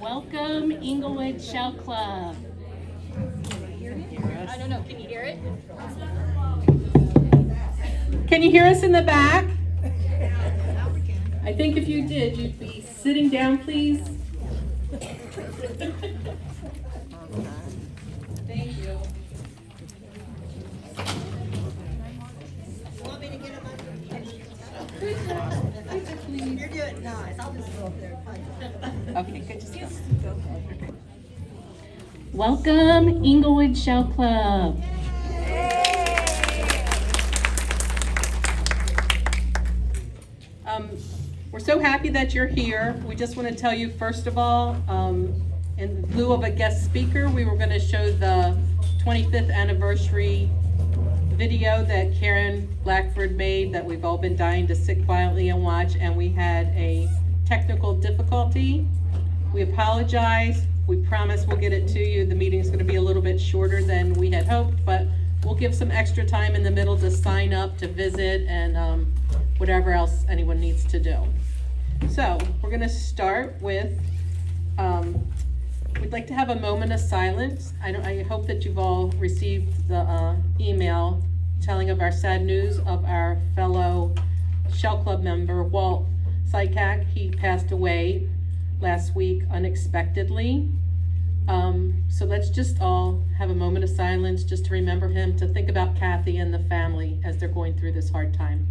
Welcome, Englewood Shell Club. I don't know, can you hear it? Can you hear us in the back? I think if you did, you'd be sitting down, please. Thank you. You want me to get them under? You're doing nice. I'll just go up there and find them. Okay, good to see you. Welcome, Englewood Shell Club. We're so happy that you're here. We just want to tell you, first of all, in lieu of a guest speaker, we were going to show the 25th anniversary video that Karen Blackford made that we've all been dying to sit quietly and watch, and we had a technical difficulty. We apologize. We promise we'll get it to you. The meeting's going to be a little bit shorter than we had hoped, but we'll give some extra time in the middle to sign up, to visit, and whatever else anyone needs to do. So we're going to start with, we'd like to have a moment of silence. I hope that you've all received the email telling of our sad news of our fellow Shell Club member, Walt Sykak. He passed away last week unexpectedly. So let's just all have a moment of silence just to remember him, to think about Kathy and the family as they're going through this hard time.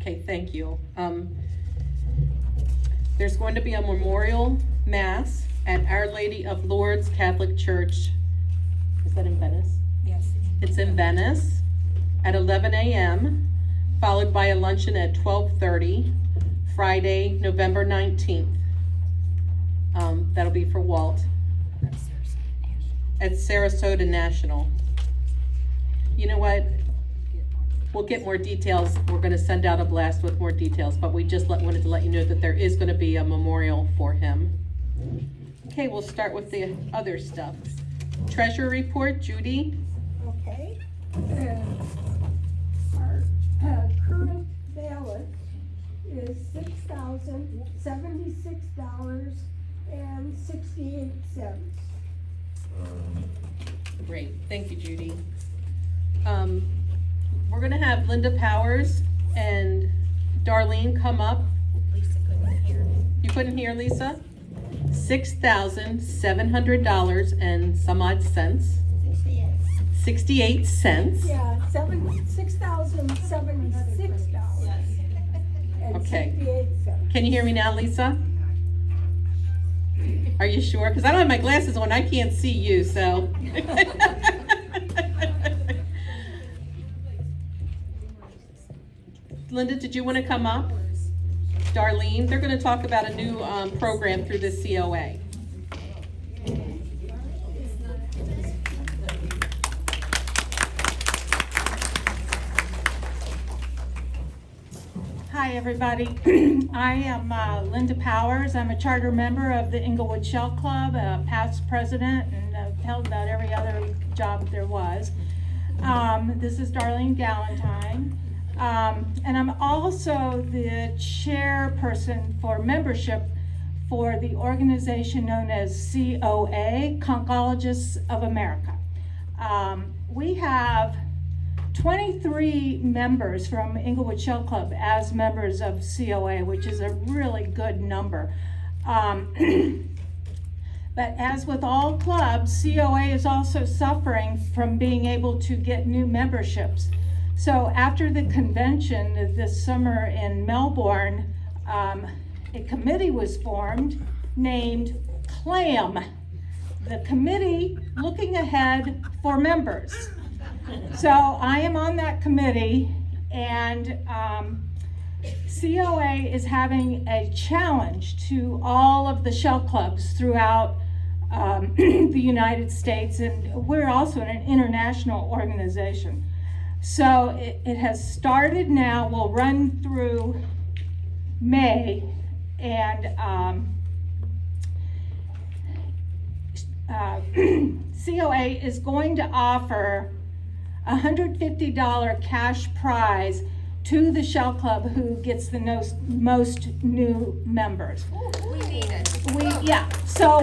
Okay, thank you. There's going to be a memorial mass at Our Lady of Lourdes Catholic Church. Is that in Venice? Yes. It's in Venice at 11 a.m., followed by a luncheon at 12:30, Friday, November 19th. That'll be for Walt at Sarasota National. You know what? We'll get more details. We're going to send out a blast with more details, but we just wanted to let you know that there is going to be a memorial for him. Okay, we'll start with the other stuff. Treasury report, Judy. Okay. Our current balance is $6,076.68. Great, thank you, Judy. We're going to have Linda Powers and Darlene come up. Lisa couldn't hear. You couldn't hear, Lisa? $6,700 and some odd cents. 68 cents. Yeah, $6,076 Okay. 68 cents. Can you hear me now, Lisa? Are you sure? Because I don't have my glasses on. I can't see you, so. Linda, did you want to come up? Darlene, they're going to talk about a new program through the COA. Hi, everybody. I am Linda Powers. I'm a charter member of the Englewood Shell Club, a past president, and I've held about every other job there was. This is Darlene Galentine. And I'm also the chairperson for membership for the organization known as COA, Oncologists of America. We have 23 members from Englewood Shell Club as members of COA, which is a really good number. But as with all clubs, COA is also suffering from being able to get new memberships. So after the convention this summer in Melbourne, a committee was formed named CLAM, the Committee Looking Ahead for Members. So I am on that committee, and COA is having a challenge to all of the shell clubs throughout the United States, and we're also an international organization. So it has started now, will run through May, and COA is going to offer a $150 cash prize to the Shell Club who gets the most new members. We need it. So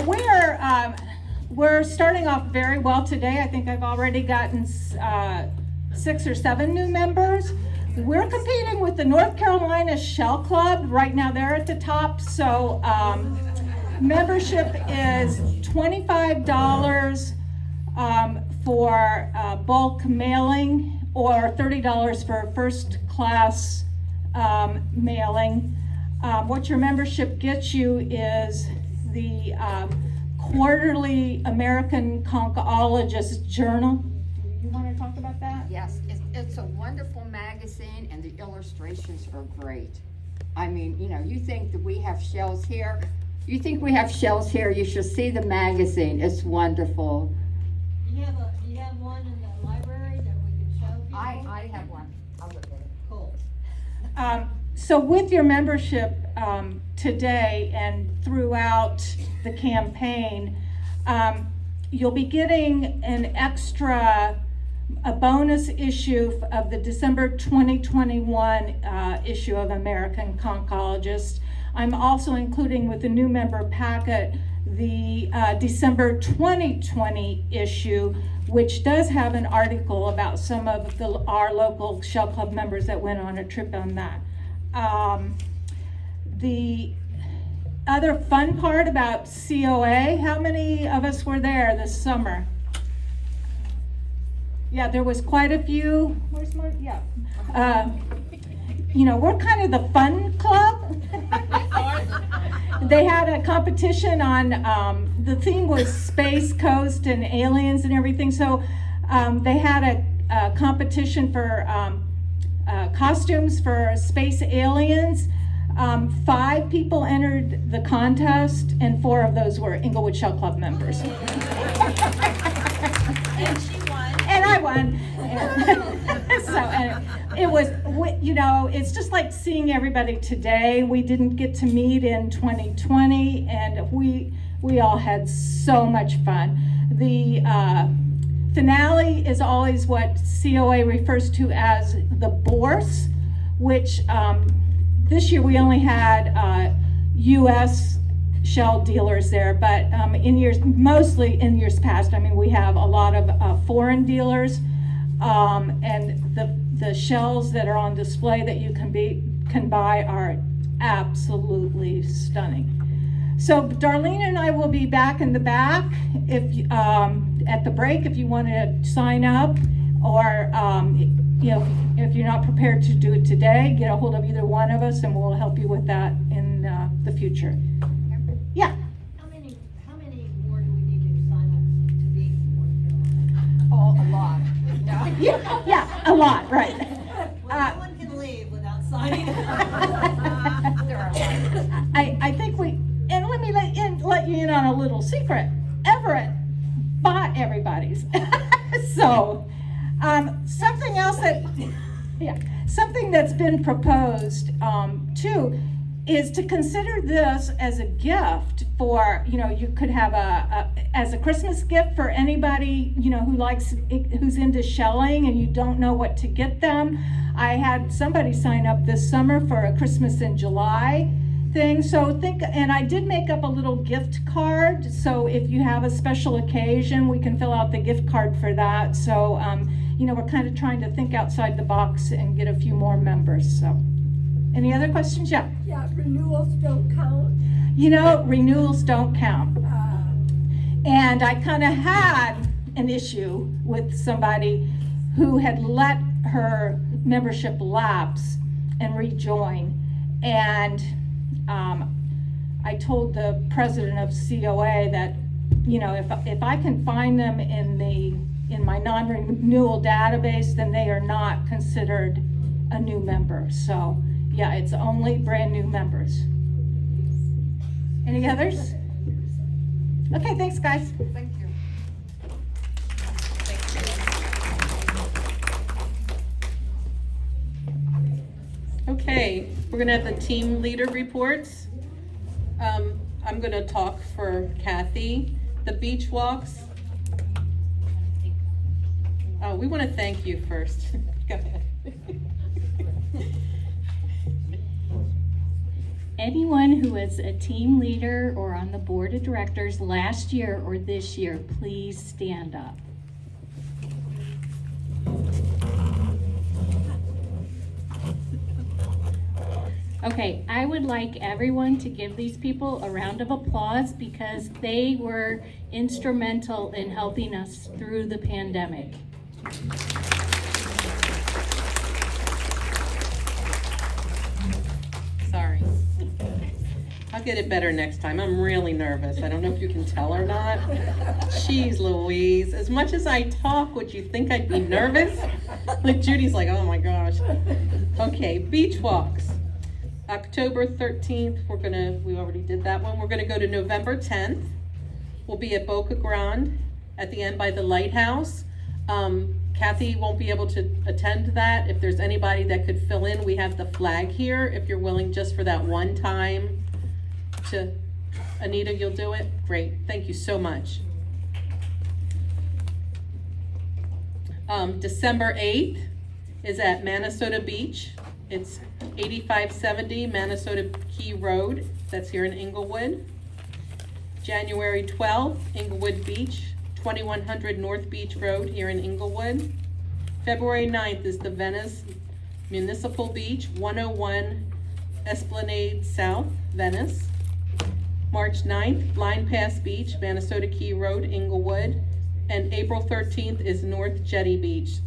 we're starting off very well today. I think I've already gotten 6 or 7 new members. We're competing with the North Carolina Shell Club. Right now they're at the top. So membership is $25 for bulk mailing, or $30 for first class mailing. What your membership gets you is the quarterly American Oncologist journal. Do you want to talk about that? Yes, it's a wonderful magazine, and the illustrations are great. I mean, you know, you think that we have shells here. You think we have shells here, you should see the magazine. It's wonderful. Do you have one in the library that we can show people? I have one. I'll look at it. Cool. So with your membership today and throughout the campaign, you'll be getting a bonus issue of the December 2021 issue of American Oncologist. I'm also including with the new member packet the December 2020 issue, which does have an article about some of our local Shell Club members that went on a trip on that. The other fun part about COA, how many of us were there this summer? Yeah, there was quite a few. Where's Mark? Yeah. You know, we're kind of the fun club. They had a competition on, the theme was Space Coast and aliens and everything. So they had a competition for costumes for space aliens. 5 people entered the contest, and 4 of those were Englewood Shell Club members. And she won. And I won. So it was, you know, it's just like seeing everybody today. We didn't get to meet in 2020, and we all had so much fun. The finale is always what COA refers to as the bourse, which this year we only had U.S. Shell dealers there, but mostly in years past, I mean, we have a lot of foreign dealers, and the shells that are on display that you can buy are absolutely stunning. So Darlene and I will be back in the back if at the break if you want to sign up, or you know, if you're not prepared to do it today, get a hold of either one of us and we'll help you with that in the future. Yeah. How many more do we need to sign up to be North Carolina? Oh, a lot. Yeah, a lot, right. Well, no one can leave without signing up. There are a lot. I think and let me let you in on a little secret. Everett bought everybody's. So, something else something that's been proposed too is to consider this as a gift for, you know, you could have as a Christmas gift for anybody, you know, who's into shelling and you don't know what to get them. I had somebody sign up this summer for a Christmas in July thing. So and I did make up a little gift card. So if you have a special occasion, we can fill out the gift card for that. So, you know, we're kind of trying to think outside the box and get a few more members. So, any other questions? Yeah. Yeah, renewals don't count. You know, renewals don't count. And I kind of had an issue with somebody who had let her membership lapse and rejoin. And I told the president of COA that, you know, if I can find them in my non-renewal database, then they are not considered a new member. So yeah, it's only brand new members. Any others? Okay, thanks, guys. Thank you. Okay, we're gonna have the team leader reports. I'm gonna talk for Kathy. The beach walks. Oh, we wanna thank you first. Go ahead. Anyone who was a team leader or on the board of directors last year or this year, please stand up. Okay, I would like everyone to give these people a round of applause because they were instrumental in helping us through the pandemic. Sorry. I'll get it better next time. I'm really nervous. I don't know if you can tell or not. Jeez Louise, as much as I talk, would you think I'd be nervous? Like Judy's like, oh my gosh. Okay, beach walks. October 13th, we already did that one. We're gonna go to November 10th. We'll be at Boca Grande at the end by the lighthouse. Kathy won't be able to attend that. If there's anybody that could fill in, we have the flag here. If you're willing just for that one time to, Anita, you'll do it? Great, thank you so much. December 8th is at Minnesota Beach. It's 8570 Minnesota Key Road. That's here in Englewood. January 12th, Englewood Beach, 2100 North Beach Road here in Englewood. February 9th is the Venice Municipal Beach, 101 Esplanade South, Venice. March 9th, Blind Pass Beach, Minnesota Key Road, Englewood. And April 13th is North Jetty Beach,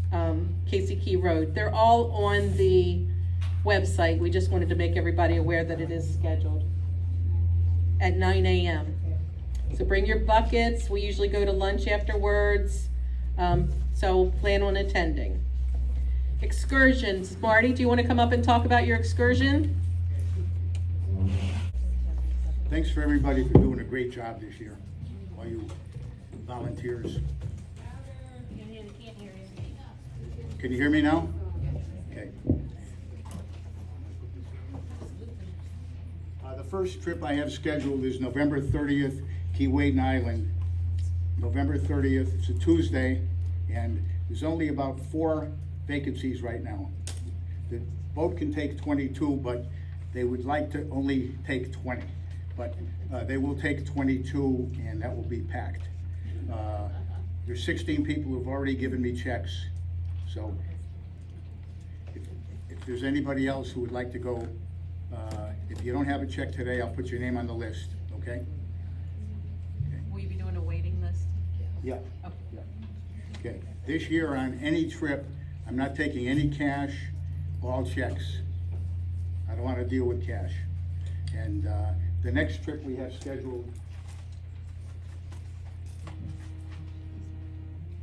Casey Key Road. They're all on the website. We just wanted to make everybody aware that it is scheduled at 9 a.m. So bring your buckets. We usually go to lunch afterwards, so plan on attending. Excursions. Marty, do you want to come up and talk about your excursion? Thanks for everybody for doing a great job this year, all you volunteers. Can you hear me now? Okay. The first trip I have scheduled is November 30th, Key Waden Island. November 30th, it's a Tuesday, and there's only about 4 vacancies right now. The boat can take 22, but they would like to only take 20. But they will take 22, and that will be packed. There's 16 people who've already given me checks, so if there's anybody else who would like to go, if you don't have a check today, I'll put your name on the list, okay? Will you be doing a waiting list? Yeah. Okay. Yeah. Okay. This year on any trip, I'm not taking any cash, all checks. I don't want to deal with cash. And the next trip we have scheduled,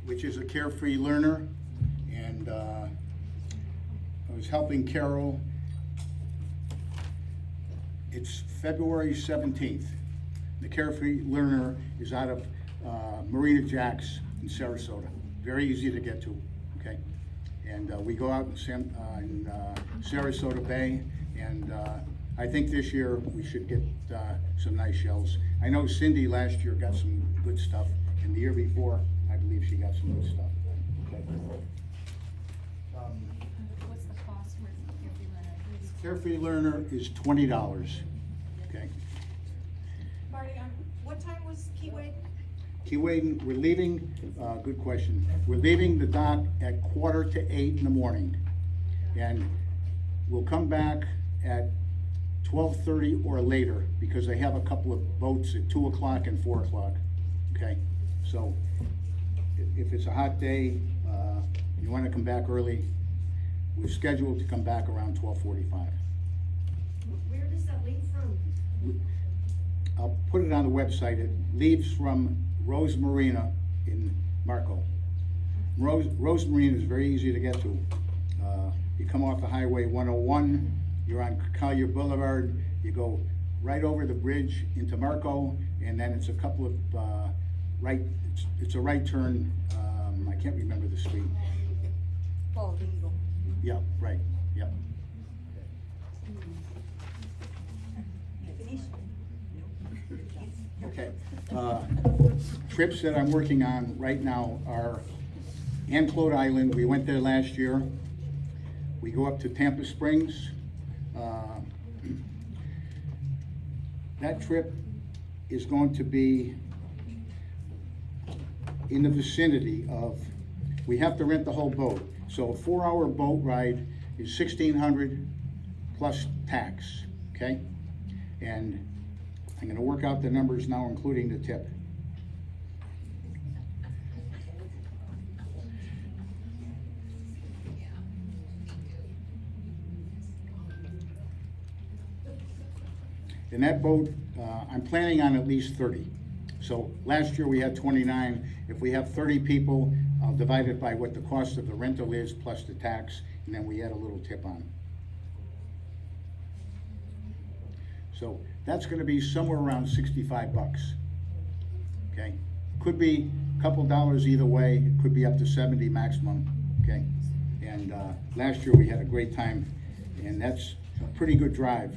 which is a Carefree Learner, and I was helping Carol. It's February 17th. The Carefree Learner is out of Marina Jacks in Sarasota. Very easy to get to, okay? And we go out in Sarasota Bay, and I think this year we should get some nice shells. I know Cindy last year got some good stuff, and the year before, I believe she got some good stuff. Okay. What's the cost for Carefree Learner is $20, okay? Marty, what time was Key Waden? Key Waden, we're leaving, good question. We're leaving the dock at 7:45 in the morning. And we'll come back at 12:30 or later, because they have a couple of boats at 2 o'clock and 4 o'clock, okay? So if it's a hot day, you wanna come back early, we're scheduled to come back around 12:45. Where does that leave from? I'll put it on the website. It leaves from Rose Marina in Marco. Rose Marina is very easy to get to. You come off the Highway 101, you're on Collier Boulevard, you go right over the bridge into Marco, and then it's a couple of, it's a right turn, I can't remember the street. Yeah, right, yeah. Okay, trips that I'm working on right now are Englewood Island. We went there last year. We go up to Tampa Springs. That trip is going to be in the vicinity of, we have to rent the whole boat. So a 4-hour boat ride is $1,600 plus tax, okay? And I'm gonna work out the numbers now, including the tip. In that boat, I'm planning on at least 30. So last year we had 29. If we have 30 people, I'll divide it by what the cost of the rental is plus the tax, and then we add a little tip on. So that's gonna be somewhere around 65 bucks, okay? Could be a couple dollars either way, it could be up to 70 maximum, okay? And last year we had a great time, and that's a pretty good drive.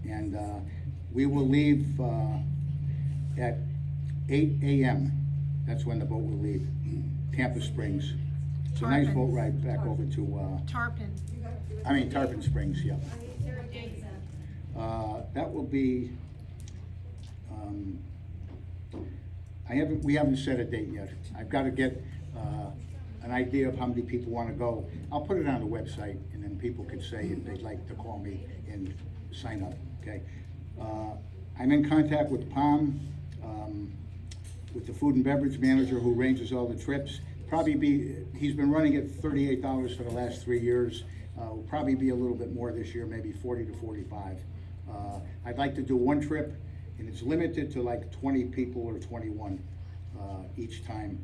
And we will leave at 8 a.m. That's when the boat will leave, Tampa Springs. It's a nice boat ride back over to, Tarpon. Tarpon Springs, yeah. That will be, we haven't set a date yet. I've got to get an idea of how many people want to go. I'll put it on the website, and then people can say if they'd like to call me and sign up, okay? I'm in contact with Palm, with the food and beverage manager who arranges all the trips. He's been running at $38 for the last 3 years. Will probably be a little bit more this year, maybe 40 to 45. I'd like to do one trip, and it's limited to like 20 people or 21 each time.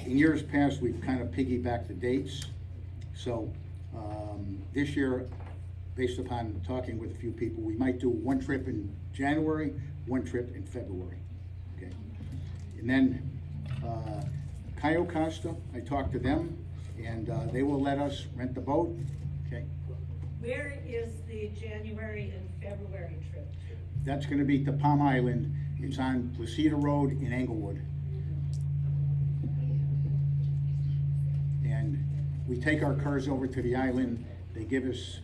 In years past, we've kind of piggybacked the dates. So this year, based upon talking with a few people, we might do one trip in January, one trip in February, okay? And then Cayo Costa, I talked to them, and they will let us rent the boat, okay? Where is the January and February trip? That's gonna be to Palm Island. It's on Placida Road in Englewood. And we take our cars over to the island. They give us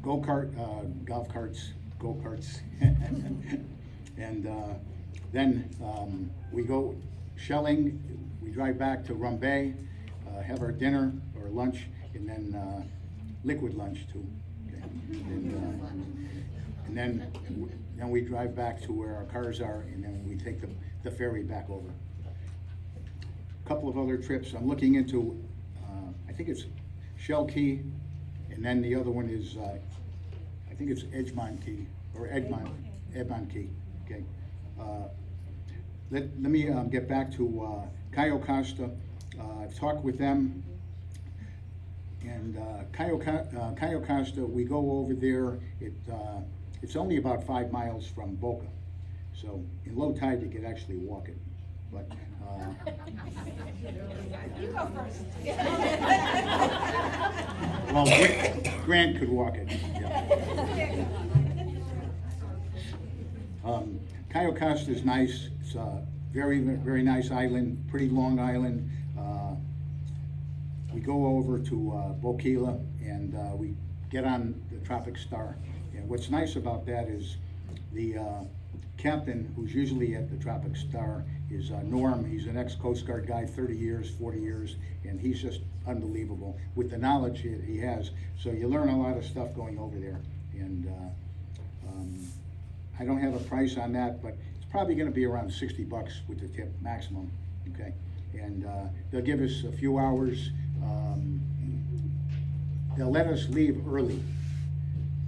golf carts, go-karts. And then we go shelling, we drive back to Rum Bay, have our dinner or lunch, and then liquid lunch too. Okay. And then we drive back to where our cars are, and then we take the ferry back over. A couple of other trips I'm looking into, I think it's Shell Key, and then the other one is, I think it's Edgemont Key, or Edmont Key, okay? Let me get back to Cayo Costa. I've talked with them, and Cayo Costa, we go over there, it's only about 5 miles from Boca. So in low tide, you could actually walk it, but. You go first. Well, Grant could walk it, yeah. Cayo Costa is nice. It's a very, very nice island, pretty long island. We go over to Boquila, and we get on the Tropic Star. And what's nice about that is the captain, who's usually at the Tropic Star, is Norm. He's an ex-Coast Guard guy, 30 years, 40 years, and he's just unbelievable with the knowledge he has. So you learn a lot of stuff going over there. And I don't have a price on that, but it's probably gonna be around 60 bucks with the tip maximum, okay? And they'll give us a few hours. They'll let us leave early.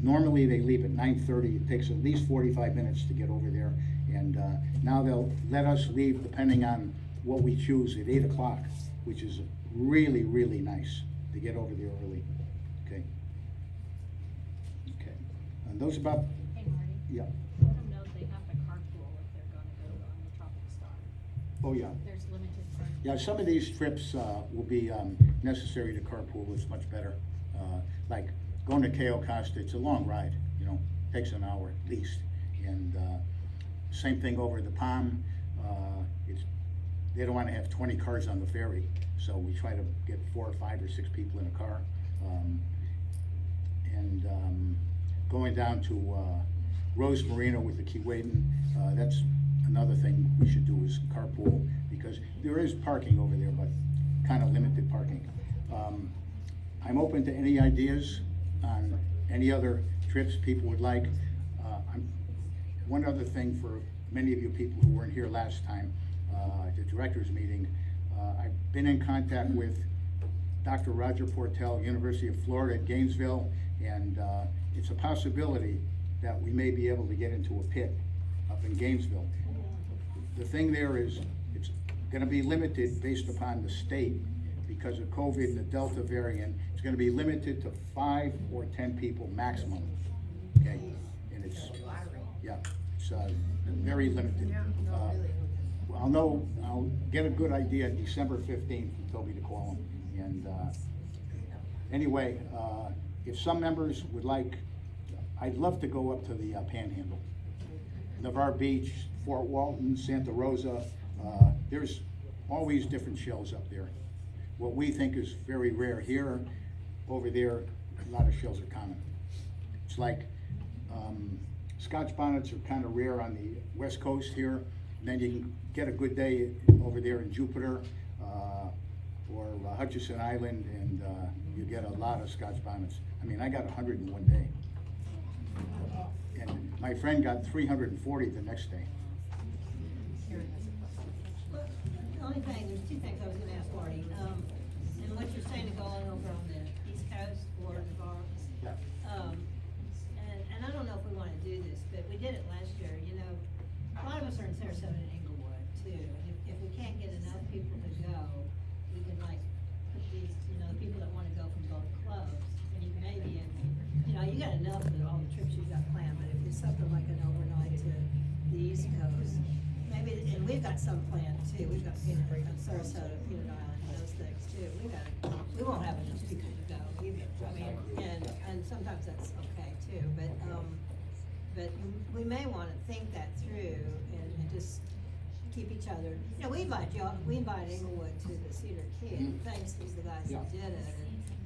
Normally they leave at 9:30. It takes at least 45 minutes to get over there. And now they'll let us leave, depending on what we choose, at 8 o'clock, which is really, really nice to get over there early, okay? Okay. And those about, Hey Marty, yeah, let them know they have to carpool if they're gonna go on the Tropic Star. oh, yeah. There's limited parking. Yeah, some of these trips will be necessary to carpool, it's much better. Like going to Cayo Costa, it's a long ride, you know, takes an hour at least. And same thing over the Palm, they don't want to have 20 cars on the ferry, so we try to get 4 or 5 or 6 people in a car. Going down to Rose Marina with the Keewaydin, that's another thing we should do is carpool, because there is parking over there, but kind of limited parking. I'm open to any ideas on any other trips people would like. One other thing for many of you people who weren't here last time, at the director's meeting, I've been in contact with Dr. Roger Portell, University of Florida at Gainesville, and it's a possibility that we may be able to get into a pit up in Gainesville. The thing there is, it's gonna be limited based upon the state because of COVID and the Delta variant. It's gonna be limited to 5 or 10 people maximum, okay? And it's, yeah, it's very limited. I'll get a good idea December 15th, he told me to call him. And anyway, if some members would like, I'd love to go up to the Panhandle. Navarre Beach, Fort Walton, Santa Rosa, there's always different shells up there. What we think is very rare here, over there, a lot of shells are common. It's like Scotch bonnets are kind of rare on the west coast here, and then you can get a good day over there in Jupiter or Hutchinson Island, and you get a lot of Scotch bonnets. I mean, I got 100 in one day. And my friend got 340 the next day. Well, the only thing, there's 2 things I was gonna ask Marty, and what you're saying to go on over on the East Coast or the Bar. Yeah. And I don't know if we wanna do this, but we did it last year, you know, a lot of us are in Sarasota and Englewood too, and if we can't get enough people to go, we can like put these, you know, the people that wanna go from both clubs, and you can maybe, you know, you got enough of all the trips you've got planned, but if it's something like an overnight to the East Coast, maybe, and we've got some planned too, we've got Sarasota, Peanut Island, those things too, we won't have enough people to go either, I mean, and sometimes that's okay too, but we may wanna think that through and just keep each other, you know, we invite Englewood to the Cedar Key, and thanks to the guys that did it,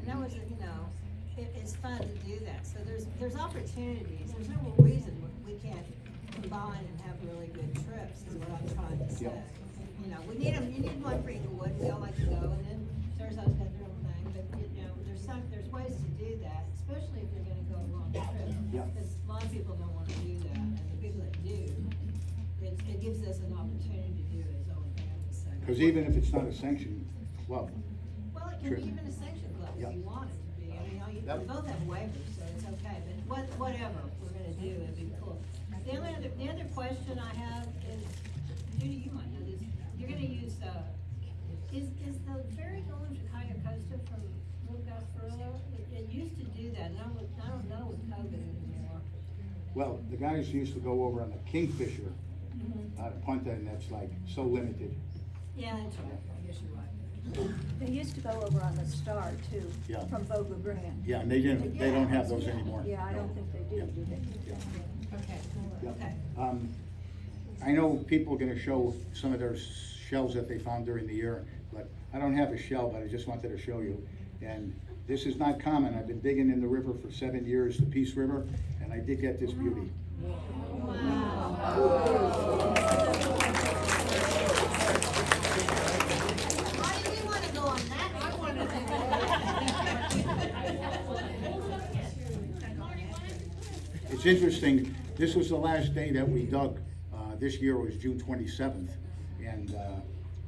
and that was, you know, it's fun to do that, so there's opportunities, there's no reason we can't combine and have really good trips, is what I'm trying to say. You know, you need one for Englewood, we all like to go, and then Sarasota's got their own thing, but, you know, there's ways to do that, especially if you're gonna go a long trip. Yeah. Because a lot of people don't wanna do that, and the people that do, it gives us an opportunity to do it, is the only thing I would say. Because even if it's not a sanctioned club, Well, it can Sure. be even a sanctioned club Yeah. if you want it to be, I mean, we Yep. both have waivers, so it's okay, but whatever we're gonna do, it'd be cool. The other question I have is, Judy, you might know this, you're gonna use, is the ferry going to Cayo Costa from Little Gasparilla? It used to do that, and I don't know with COVID anymore. well, the guys used to go over on the Kingfisher out of Punta, and that's like so limited. Yeah, that's right, I guess you're right. They used to go over on the Star too, Yeah. from Boca Grande. Yeah, and they don't have those anymore. Yeah, I don't think they do, Yeah. do they? Yeah. Okay, Yeah. okay. I know people are gonna show some of their shells that they found during the year, but I don't have a shell, but I just wanted to show you. And this is not common, I've been digging in the river for 7 years, the Peace River, and I did get this beauty. Why do we wanna go on that? I wanna do It's interesting, this was the last day that we dug, this year was June 27th, and,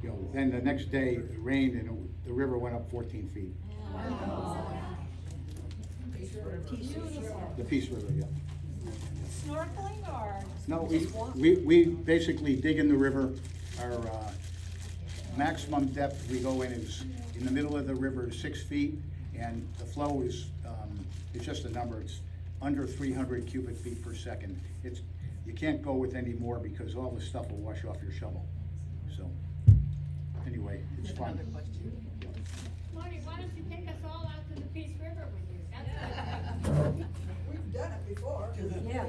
you know, then the next day it rained and the river went up 14 feet. The Peace River, yeah. Snorkeling or? No, just walk? we basically dig in the river. Our maximum depth we go in is, in the middle of the river is 6 feet, and the flow is, it's just a number, it's under 300 cubic feet per second. You can't go with any more because all the stuff will wash off your shovel. So, anyway, it's fun. Marty, why don't you take us all out to the Peace River with you? That's We've done it before. Yeah,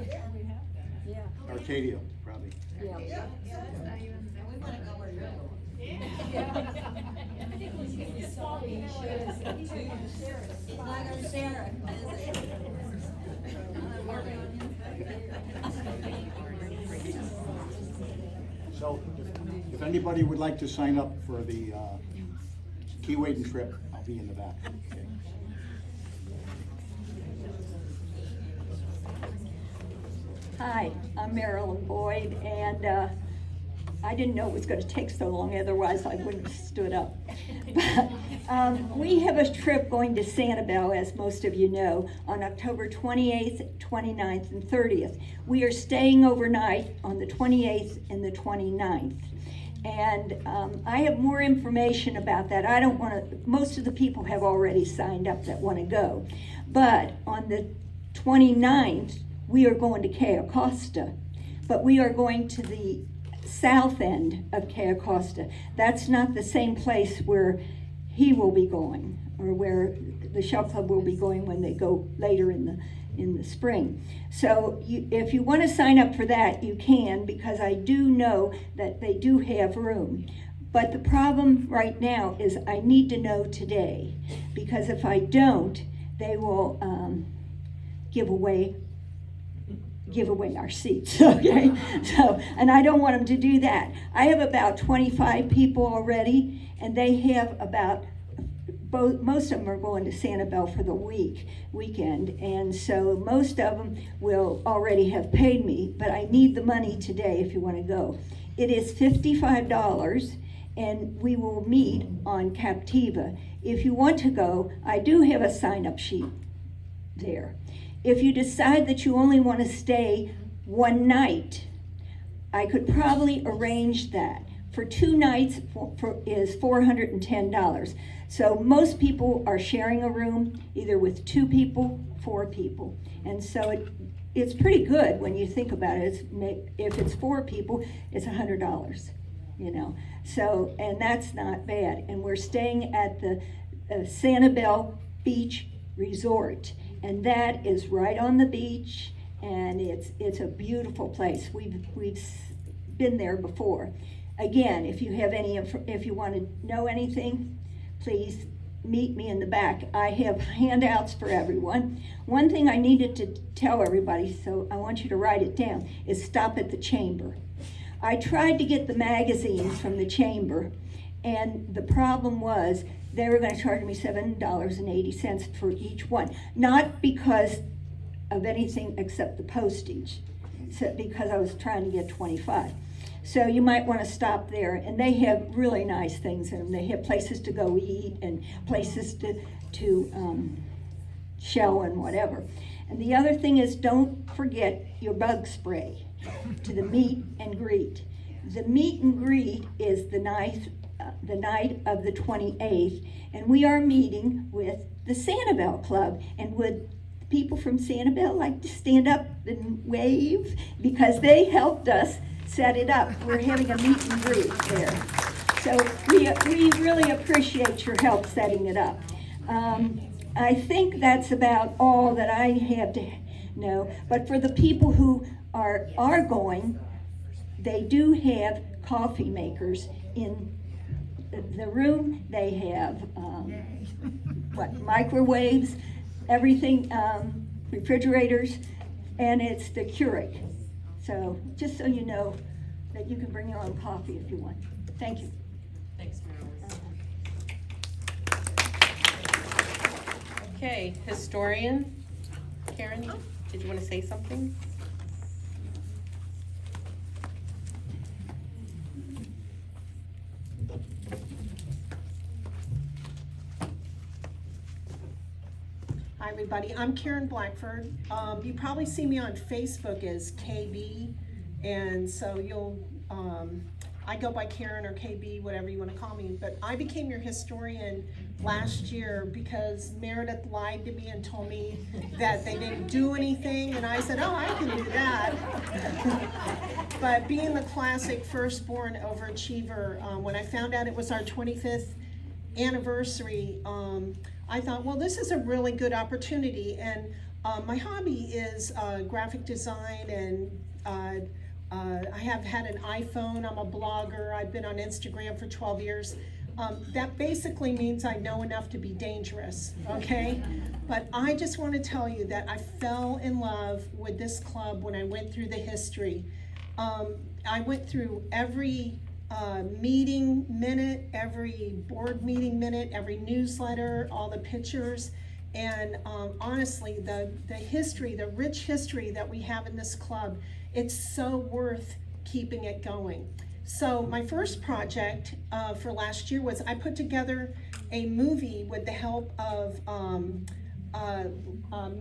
yeah, Arcadia, probably. yeah. And we wanna go where you're going. It's not gonna share it, is it? So, if anybody would like to sign up for the Key Wading trip, I'll be in the back. Okay. Hi, I'm Marilyn Boyd, and I didn't know it was gonna take so long, otherwise I wouldn't have stood up. But we have a trip going to Sanibel, as most of you know, on October 28th, 29th, and 30th. We are staying overnight on the 28th and the 29th. And I have more information about that. I don't want to, most of the people have already signed up that want to go. But on the 29th, we are going to Cayo Costa, but we are going to the south end of Cayo Costa. That's not the same place where he will be going, or where the Shell Club will be going when they go later in the spring. So if you want to sign up for that, you can, because I do know that they do have room. But the problem right now is I need to know today, because if I don't, they will give away our seats, okay? So, and I don't want them to do that. I have about 25 people already, and they have about, most of them are going to Sanibel for the weekend, and so most of them will already have paid me, but I need the money today if you want to go. It is $55, and we will meet on Captiva. If you want to go, I do have a sign-up sheet there. If you decide that you only want to stay one night, I could probably arrange that. For 2 nights is $410. So most people are sharing a room, either with 2 people, 4 people. And so it's pretty good when you think about it. If it's 4 people, it's $100, you know. So, and that's not bad. And we're staying at the Sanibel Beach Resort. And that is right on the beach, and it's a beautiful place. We've been there before. Again, if you want to know anything, please meet me in the back. I have handouts for everyone. One thing I needed to tell everybody, so I want you to write it down, is stop at the chamber. I tried to get the magazines from the chamber, and the problem was they were going to charge me $7.80 for each one. Not because of anything except the postage, because I was trying to get 25. So you might want to stop there, and they have really nice things in them. They have places to go eat and places to shell and whatever. And the other thing is, don't forget your bug spray to the meet and greet. The meet and greet is the night of the 28th, and we are meeting with the Sanibel Club. And would people from Sanibel like to stand up and wave? Because they helped us set it up. We're having a meet and greet there. So we really appreciate your help setting it up. I think that's about all that I have to know. But for the people who are going, they do have coffee makers in the room. They have microwaves, everything, refrigerators, and it's the Keurig. So just so you know that you can bring your own coffee if you want. Thank you. Thanks, Marilyn. Okay, historian, Karen, did you want to say something? Hi, everybody. I'm Karen Blackford. You probably see me on Facebook as KB, and so you'll I go by Karen or KB, whatever you wanna call me, but I became your historian last year because Meredith lied to me and told me that they didn't do anything, and I said, oh, I can do that. But being the classic firstborn overachiever, when I found out it was our 25th anniversary, I thought, well, this is a really good opportunity, and my hobby is graphic design, and I have had an iPhone, I'm a blogger, I've been on Instagram for 12 years. That basically means I know enough to be dangerous, okay? But I just want to tell you that I fell in love with this club when I went through the history. I went through every meeting minute, every board meeting minute, every newsletter, all the pictures, and honestly, the history, the rich history that we have in this club, it's so worth keeping it going. So my first project for last year was I put together a movie with the help of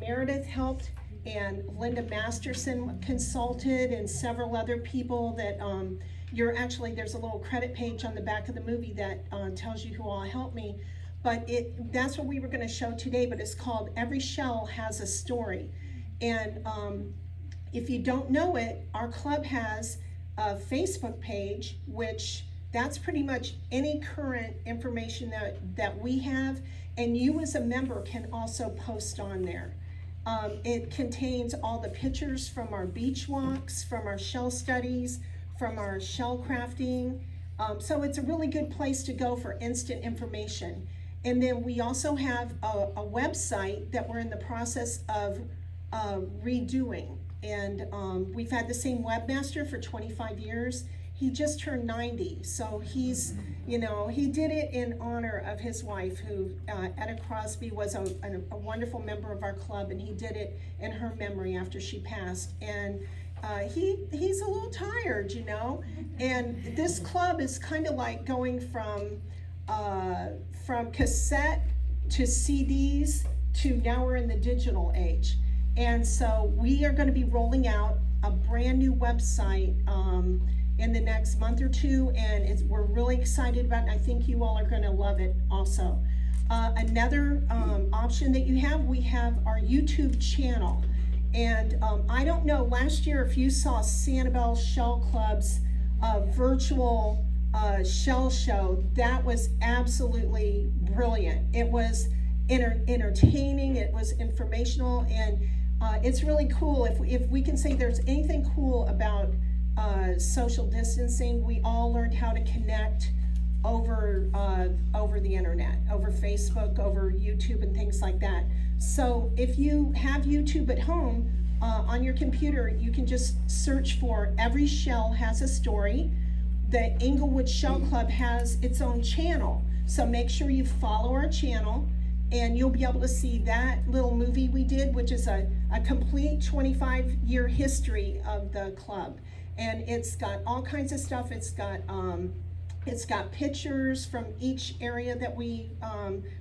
Meredith helped, and Linda Masterson consulted, and several other people that there's a little credit page on the back of the movie that tells you who all helped me. But that's what we were gonna show today, but it's called Every Shell Has a Story. And if you don't know it, our club has a Facebook page, which that's pretty much any current information that we have, and you as a member can also post on there. It contains all the pictures from our beach walks, from our shell studies, from our shell crafting. So it's a really good place to go for instant information. And then we also have a website that we're in the process of redoing. And we've had the same webmaster for 25 years. He just turned 90, so he's, he did it in honor of his wife, who, Etta Crosby, was a wonderful member of our club, and he did it in her memory after she passed. And he's a little tired, and this club is kind of like going from cassette to CDs to now we're in the digital age. And so we are going to be rolling out a brand new website in the next month or two, and we're really excited about it. I think you all are going to love it also. Another option that we have our YouTube channel. And I don't know, last year if you saw Sanibel Shell Club's virtual shell show, that was absolutely brilliant. It was entertaining, it was informational, and it's really cool. If we can say there's anything cool about social distancing, we all learned how to connect over the internet, over Facebook, over YouTube, and things like that. So if you have YouTube at home on your computer, you can just search for Every Shell Has a Story. The Englewood Shell Club has its own channel, so make sure you follow our channel, and you'll be able to see that little movie we did, which is a complete 25-year history of the club. And it's got all kinds of stuff. It's got pictures from each area that we,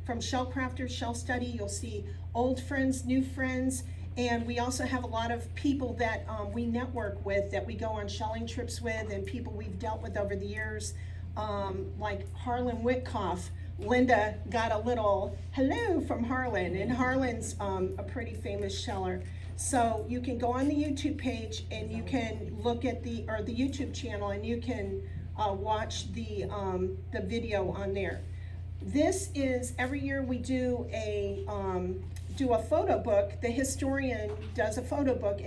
from shell crafters, shell study. You'll see old friends, new friends, and we also have a lot of people that we network with, that we go on shelling trips with, and people we've dealt with over the years, like Harlan Witkoff. Linda got a little hello from Harlan, and Harlan's a pretty famous sheller. So you can go on the YouTube page, and you can look at the YouTube channel, and you can watch the video on there. This is, every year we do a photo book. The historian does a photo book,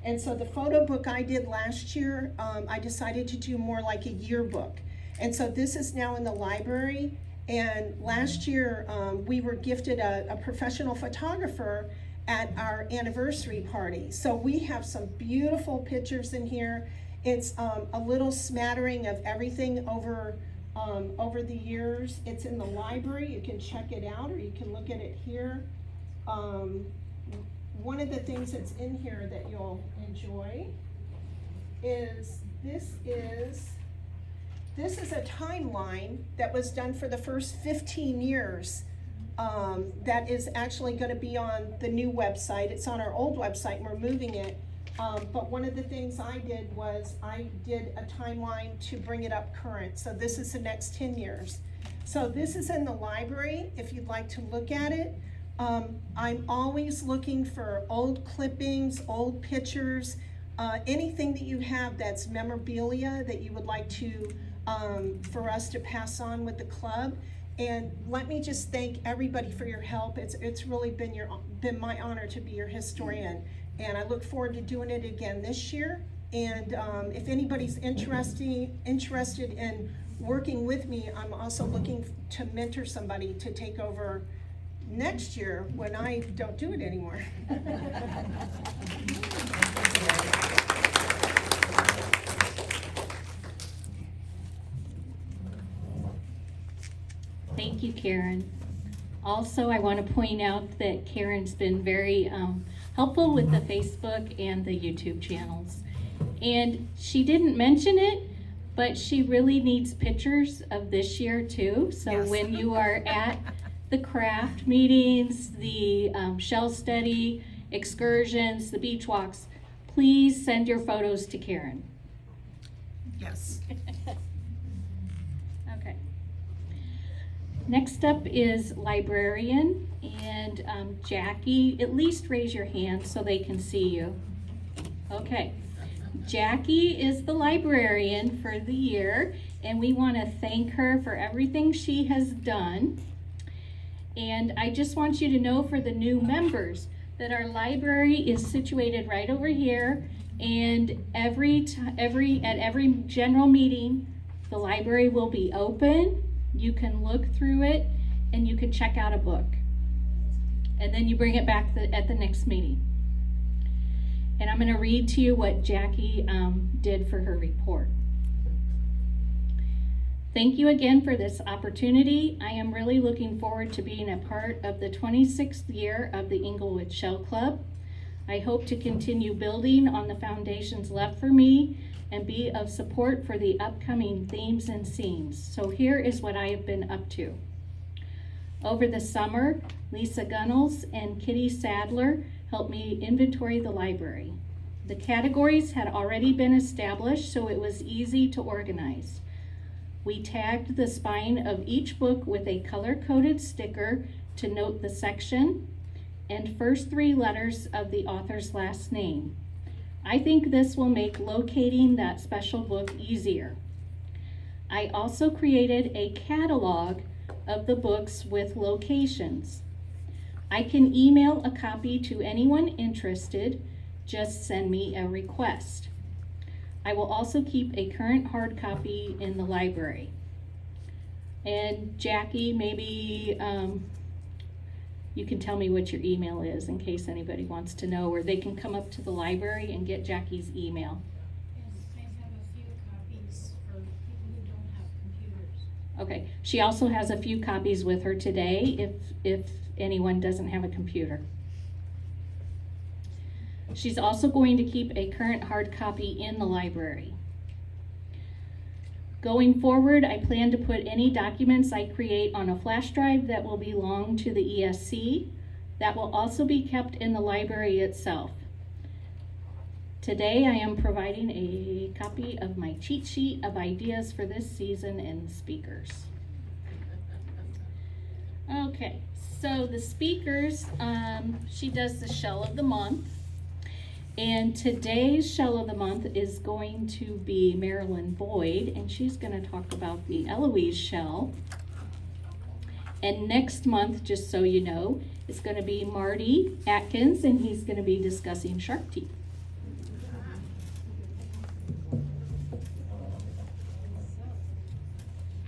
and so the photo book I did last year, I decided to do more like a yearbook. And so this is now in the library. And last year, we were gifted a professional photographer at our anniversary party. So we have some beautiful pictures in here. It's a little smattering of everything over the years. It's in the library. You can check it out, or you can look at it here. One of the things that's in here that you'll enjoy is this is a timeline that was done for the first 15 years. That is actually going to be on the new website. It's on our old website, and we're moving it. But one of the things I did was I did a timeline to bring it up current. So this is the next 10 years. So this is in the library if you'd like to look at it. I'm always looking for old clippings, old pictures, anything that you have that's memorabilia that you would like to, for us to pass on with the club. And let me just thank everybody for your help. It's really been my honor to be your historian. And I look forward to doing it again this year. And if anybody's interested in working with me, I'm also looking to mentor somebody to take over next year when I don't do it anymore. Thank you, Karen. Also, I want to point out that Karen's been very helpful with the Facebook and the YouTube channels. And she didn't mention it, but she really needs pictures of this year too. So Yes. when you are at the craft meetings, the shell study, excursions, the beach walks, please send your photos to Karen. Yes. Okay. Next up is Librarian, and Jackie, at least raise your hand so they can see you. Okay. Jackie is the librarian for the year, and we want to thank her for everything she has done. And I just want you to know for the new members that our library is situated right over here, and at every general meeting, the library will be open. You can look through it, and you can check out a book. And then you bring it back at the next meeting. And I'm going to read to you what Jackie did for her report. Thank you again for this opportunity. I am really looking forward to being a part of the 26th year of the Englewood Shell Club. I hope to continue building on the foundations left for me and be of support for the upcoming themes and scenes. So here is what I have been up to. Over the summer, Lisa Gunnels and Kitty Sadler helped me inventory the library. The categories had already been established, so it was easy to organize. We tagged the spine of each book with a color-coded sticker to note the section and first 3 letters of the author's last name. I think this will make locating that special book easier. I also created a catalog of the books with locations. I can email a copy to anyone interested. Just send me a request. I will also keep a current hard copy in the library. And Jackie, maybe you can tell me what your email is in case anybody wants to know, or they can come up to the library and get Jackie's email. Yes, I have a few copies for people who don't have computers. Okay, she also has a few copies with her today if anyone doesn't have a computer. She's also going to keep a current hard copy in the library. Going forward, I plan to put any documents I create on a flash drive that will belong to the ESC. That will also be kept in the library itself. Today, I am providing a copy of my cheat sheet of ideas for this season and speakers. Okay, so the speakers, she does the shell of the month. And today's shell of the month is going to be Marilyn Boyd, and she's going to talk about the Eloise shell. And next month, just so you know, it's going to be Marty Atkins, and he's going to be discussing shark teeth.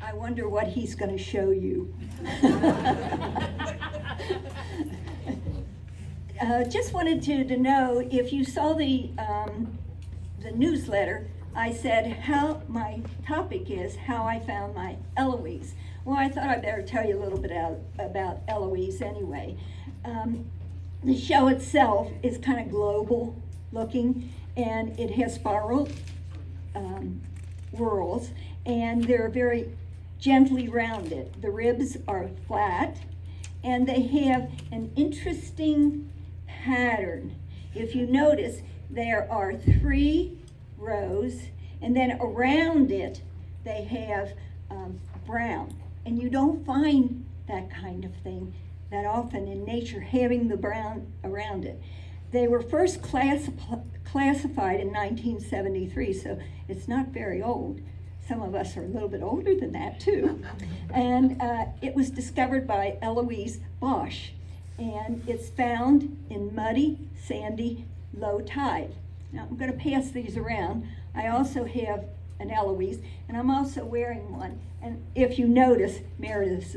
I wonder what he's going to show you. Just wanted to know if you saw the newsletter. I said how my topic is how I found my Eloise. Well, I thought I'd better tell you a little bit about Eloise anyway. The show itself is kind of global looking, and it has spiral whorls, and they're very gently rounded. The ribs are flat, and they have an interesting pattern. If you notice, there are 3 rows, and then around it, they have brown. And you don't find that kind of thing that often in nature, having the brown around it. They were first classified in 1973, so it's not very old. Some of us are a little bit older than that too. And it was discovered by Eloise Bosch. And it's found in muddy, sandy, low tide. Now I'm going to pass these around. I also have an Eloise, and I'm also wearing one. And if you notice, Meredith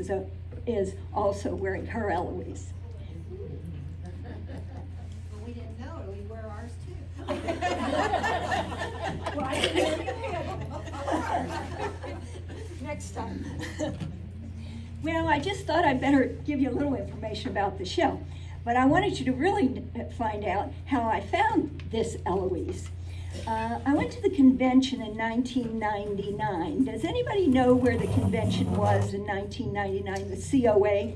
is also wearing her Eloise. Well, we didn't know, we wear ours too. Well, I didn't know you had one. Next time. Well, I just thought I'd better give you a little information about the show. But I wanted you to really find out how I found this Eloise. I went to the convention in 1999. Does anybody know where the convention was in 1999, the COA?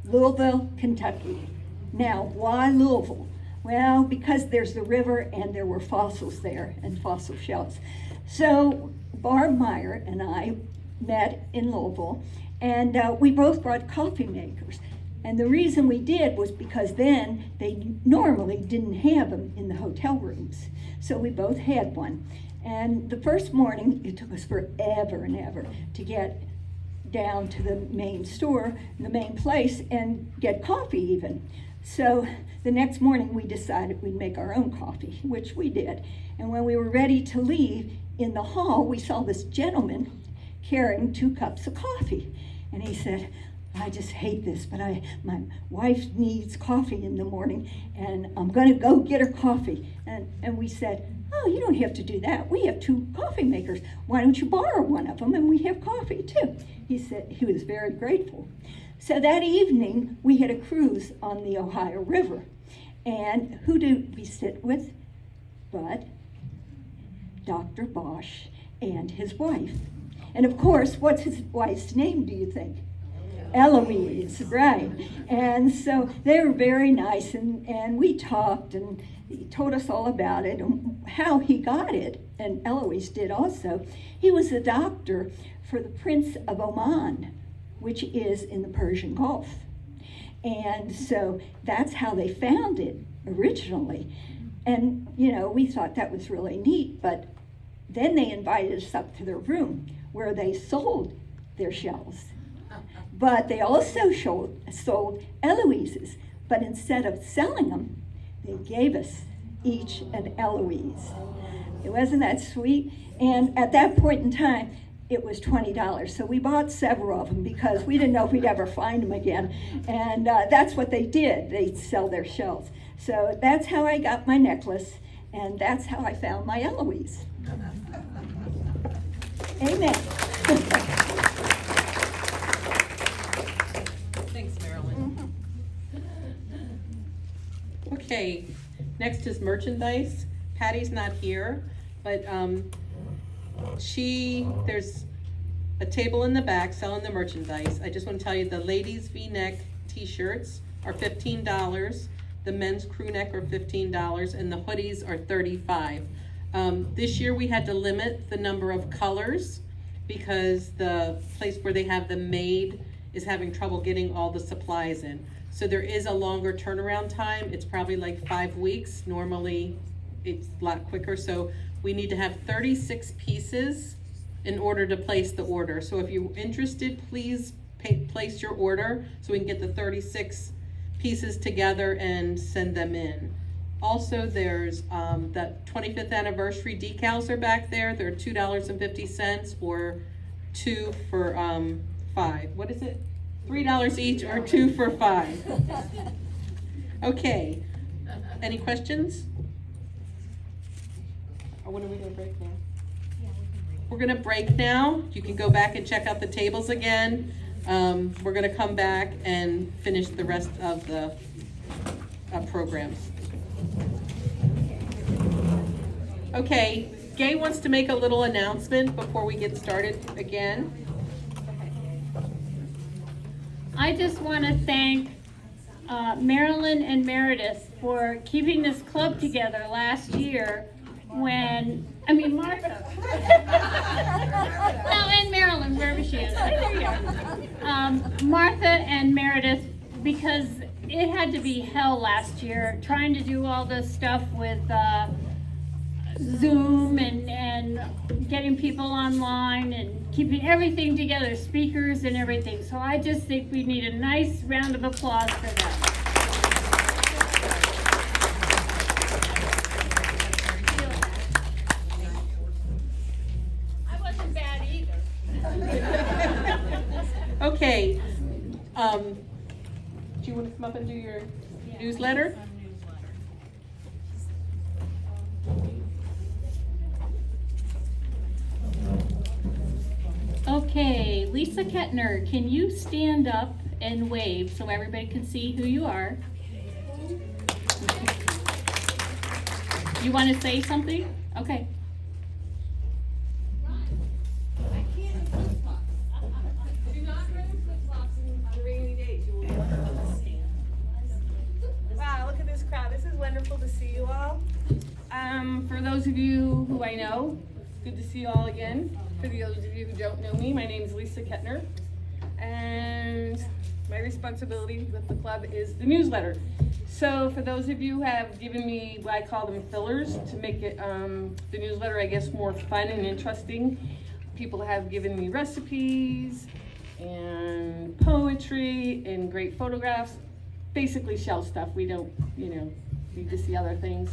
Louisville, Kentucky. Now, why Louisville? Well, because there's the river and there were fossils there and fossil shells. So Barb Meyer and I met in Louisville, and we both brought coffee makers. And the reason we did was because then they normally didn't have them in the hotel rooms. So we both had one. And the first morning, it took us forever and ever to get down to the main store, the main place, and get coffee even. So the next morning we decided we'd make our own coffee, which we did. And when we were ready to leave, in the hall, we saw this gentleman carrying 2 cups of coffee. And he said, I just hate this, but my wife needs coffee in the morning, and I'm going to go get her coffee. And we said, oh, you don't have to do that. We have 2 coffee makers. Why don't you borrow one of them, and we have coffee too? He said he was very grateful. So that evening, we had a cruise on the Ohio River. And who did we sit with? But Dr. Bosch and his wife. And of course, what's his wife's name, do you think? Eloise, right. And so they were very nice, and we talked, and he told us all about it and how he got it, and Eloise did also. He was a doctor for the Prince of Oman, which is in the Persian Gulf. And so that's how they found it originally. And, you know, we thought that was really neat, but then they invited us up to their room where they sold their shells. But they also sold Eloises, but instead of selling them, they gave us each an Eloise. Wasn't that sweet? And at that point in time, it was $20. So we bought several of them because we didn't know if we'd ever find them again. And that's what they did. They'd sell their shells. So that's how I got my necklace, and that's how I found my Eloise. Amen. Thanks, Marilyn. Okay, next is merchandise. Patty's not here, but there's a table in the back selling the merchandise. I just want to tell you the ladies' V-neck t-shirts are $15, the men's crew neck are $15, and the hoodies are $35. This year we had to limit the number of colors because the place where they have them made is having trouble getting all the supplies in. So there is a longer turnaround time. It's probably like 5 weeks. Normally it's a lot quicker. So we need to have 36 pieces in order to place the order. So if you're interested, please place your order so we can get the 36 pieces together and send them in. Also, there's the 25th anniversary decals are back there. They're $2.50 or 2 for $5. What is it? $3 each or 2 for $5. Okay. Any questions? Or when are we going to break now? We're going to break now. You can go back and check out the tables again. We're going to come back and finish the rest of the programs. Okay, Gay wants to make a little announcement before we get started again. I just want to thank Marilyn and Meredith for keeping this club together last year Martha. No, and Marilyn, wherever she is. There you are. Martha and Meredith, because it had to be hell last year trying to do all this stuff with Zoom and getting people online and keeping everything together, speakers and everything. So I just think we need a nice round of applause for them. I wasn't bad either. Okay, do you want to come up and do your newsletter? Okay, Lisa Kettner, can you stand up and wave so everybody can see who you are? You want to say something? Okay. Wow, look at this crowd. This is wonderful to see you all. For those of you who I know, good to see you all again. For those of you who don't know me, my name is Lisa Kettner, and my responsibility with the club is the newsletter. So for those of you who have given me what I call them fillers to make it the newsletter, I guess, more fun and interesting, people have given me recipes and poetry and great photographs, basically shelf stuff. We don't, need to see other things.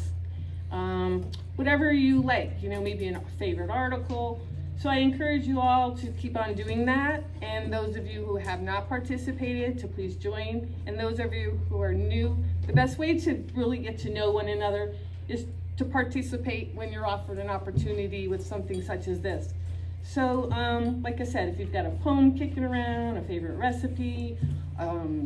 Whatever you like, maybe a favorite article. So I encourage you all to keep on doing that, and those of you who have not participated to please join, and those of you who are new, the best way to really get to know one another is to participate when you're offered an opportunity with something such as this. So like I said, if you've got a poem kicking around, a favorite recipe,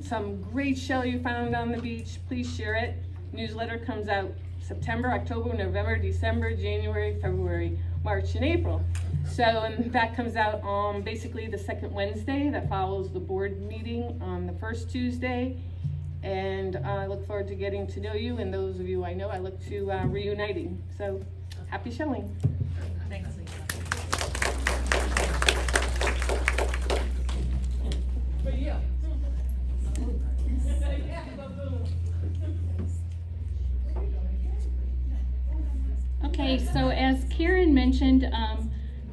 some great shell you found on the beach, please share it. Newsletter comes out September, October, November, December, January, February, March, and April. So, and that comes out on basically the second Wednesday that follows the board meeting on the first Tuesday. And I look forward to getting to know you, and those of you I know, I look to reuniting. So, happy showing. Thanks, Lisa. Okay, so as Karen mentioned,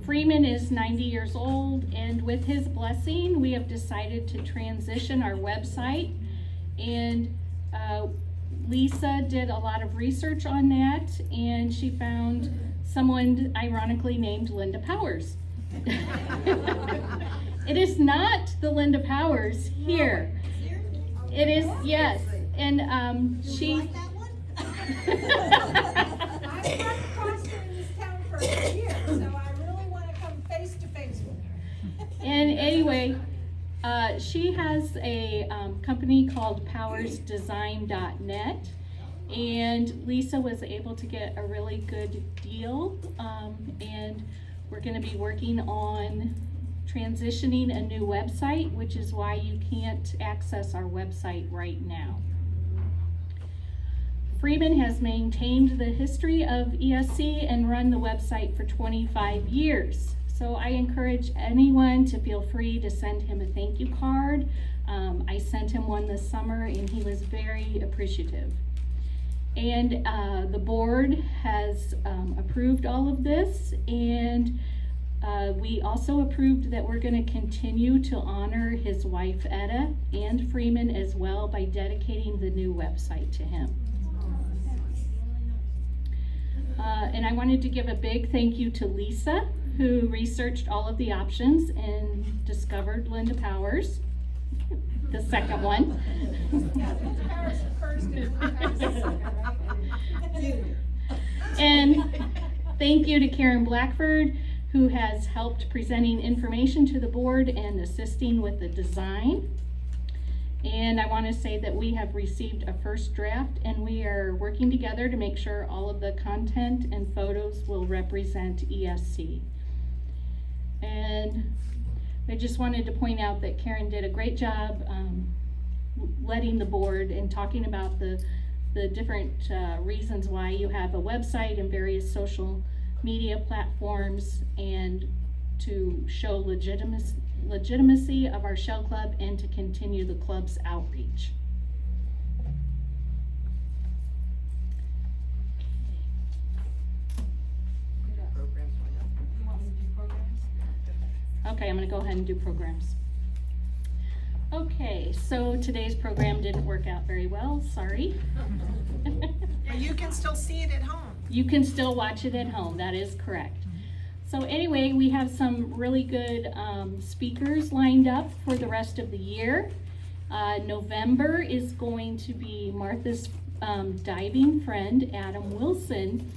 Freeman is 90 years old, and with his blessing, we have decided to transition our website. And Lisa did a lot of research on that, and she found someone ironically named Linda Powers. It is not the Linda Powers here. It is, yes, and she. Like that one? I've run across her in this town for a year, so I really want to come face to face with her. And anyway, she has a company called powersdesign.net, and Lisa was able to get a really good deal, and we're going to be working on transitioning a new website, which is why you can't access our website right now. Freeman has maintained the history of ESC and run the website for 25 years. So I encourage anyone to feel free to send him a thank you card. I sent him one this summer, and he was very appreciative. And the board has approved all of this, and we also approved that we're going to continue to honor his wife Etta and Freeman as well by dedicating the new website to him. And I wanted to give a big thank you to Lisa, who researched all of the options and discovered Linda Powers, the second one. And thank you to Karen Blackford, who has helped presenting information to the board and assisting with the design. And I want to say that we have received a first draft, and we are working together to make sure all of the content and photos will represent ESC. And I just wanted to point out that Karen did a great job letting the board and talking about the different reasons why you have a website and various social media platforms, and to show legitimacy of our Shell Club and to continue the club's outreach. Okay, I'm gonna go ahead and do programs. Okay, so today's program didn't work out very well, sorry. But you can still see it at home. You can still watch it at home, that is correct. So anyway, we have some really good speakers lined up for the rest of the year. November is going to be Martha's diving friend, Adam Wilson,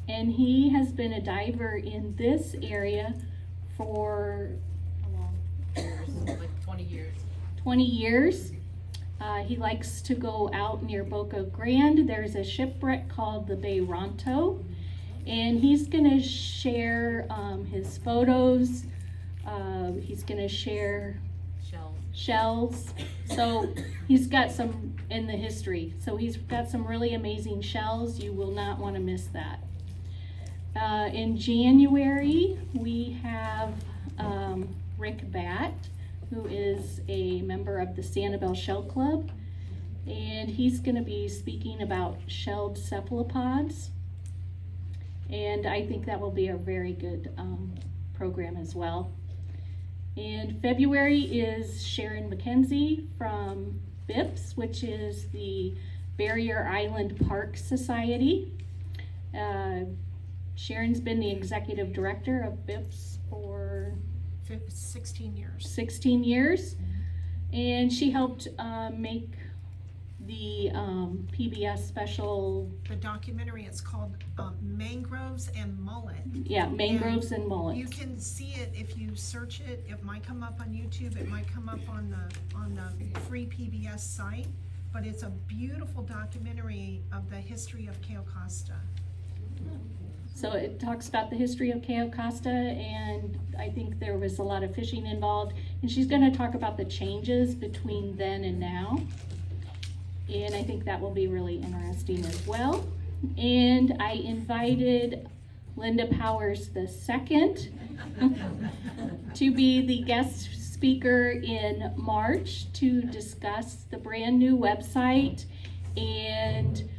and he has been a diver in this area for Like 20 years. 20 years. He likes to go out near Boca Grande. There's a shipwreck called the Bayronto, and he's gonna share his photos. He's gonna share shells. So he's got some in the history. So he's got some really amazing shells. You will not want to miss that. In January, we have Rick Batt, who is a member of the Sanibel Shell Club, and he's going to be speaking about shelled cephalopods, and I think that will be a very good program as well. In February is Sharon Mckenzie from Bips, which is the Barrier Island Park Society. Sharon's been the executive director of Bips for 16 years. 16 years, and she helped make the PBS special. The documentary, it's called Mangroves and Mullet. Yeah, Mangroves and Mullets. You can see it if you search it. It might come up on YouTube. It might come up on the free PBS site. But it's a beautiful documentary of the history of Cayo Costa. So it talks about the history of Cayo Costa, and I think there was a lot of fishing involved. And she's going to talk about the changes between then and now. And I think that will be really interesting as well. And I invited Linda Powers II to be the guest speaker in March to discuss the brand new website and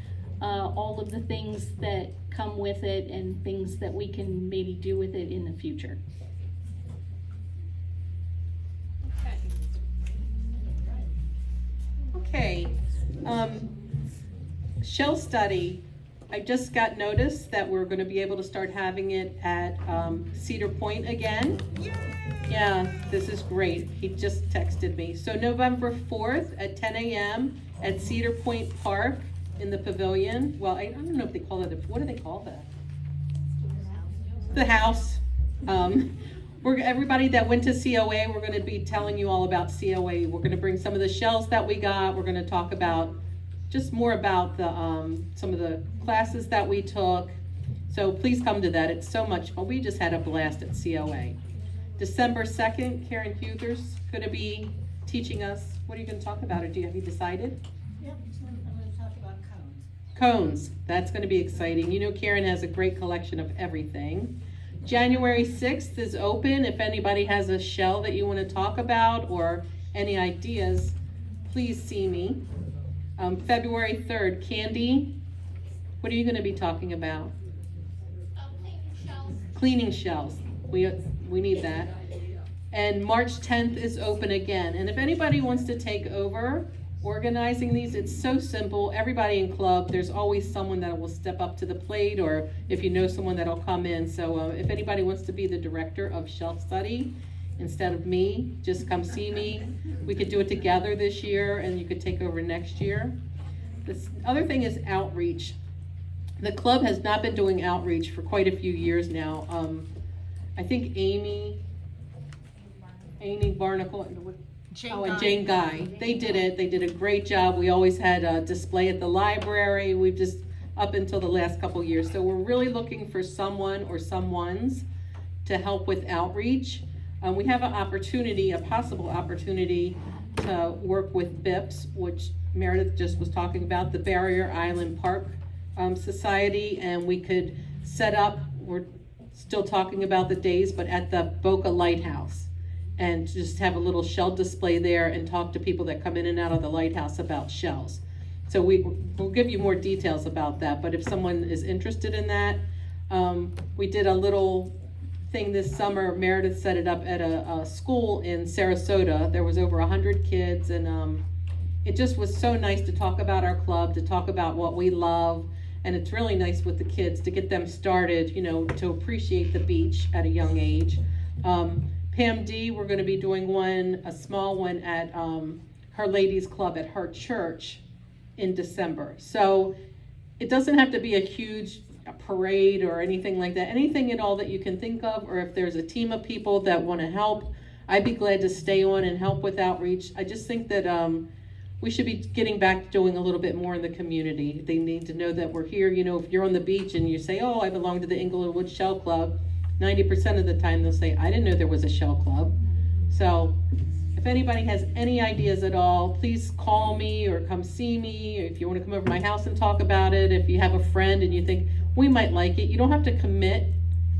all of the things that come with it and things that we can maybe do with it in the future. Okay, shell study. I just got notice that we're going to be able to start having it at Cedar Point again. Yeah, this is great. He just texted me. So November 4th at 10 a.m. at Cedar Point Park in the pavilion. Well, I don't know if they call it, what do they call that? The house. Everybody that went to COA, we're going to be telling you all about COA. We're going to bring some of the shells that we got. We're going to talk about just more about the some of the classes that we took. So please come to that. It's so much fun. We just had a blast at COA. December 2nd, Karen Huthers going to be teaching us. What are you going to talk about? Or have you decided? Yep, I'm going to talk about cones. Cones. That's going to be exciting. You know, Karen has a great collection of everything. January 6th is open. If anybody has a shell that you want to talk about or any ideas, please see me. February 3rd, Candy, what are you going to be talking about? Cleaning shells. Cleaning shells. We need that. And March 10th is open again. And if anybody wants to take over organizing these, it's so simple. Everybody in club, there's always someone that will step up to the plate, or if you know someone that'll come in. So if anybody wants to be the director of shell study instead of me, just come see me. We could do it together this year, and you could take over next year. This other thing is outreach. The club has not been doing outreach for quite a few years now. I think Amy Barnacle, and Jane Guy. They did it. They did a great job. We always had a display at the library. We've just, up until the last couple years. So we're really looking for someone or someones to help with outreach. We have an opportunity, a possible opportunity, to to work with Bips, which Meredith just was talking about, the Barrier Island Park Society, and we could set up, we're still talking about the days, but at the Boca Lighthouse, and just have a little shell display there and talk to people that come in and out of the lighthouse about shells. So we'll give you more details about that, but if someone is interested in that, we did a little thing this summer. Meredith set it up at a school in Sarasota. There was over 100 kids, and it just was so nice to talk about our club, to talk about what we love, and it's really nice with the kids to get them started, you know, to appreciate the beach at a young age. Pam D, we're going to be doing a small one at her ladies club at her church in December. So it doesn't have to be a huge parade or anything like that. Anything at all that you can think of, or if there's a team of people that want to help, I'd be glad to stay on and help with outreach. I just think that we should be getting back to doing a little bit more in the community. They need to know that we're here. You know, if you're on the beach and you say, oh, I belong to the Englewood Shell Club, 90% of the time they'll say, I didn't know there was a shell club. So if anybody has any ideas at all, please call me or come see me. Or if you want to come over to my house and talk about it, if you have a friend and you think we might like it, you don't have to commit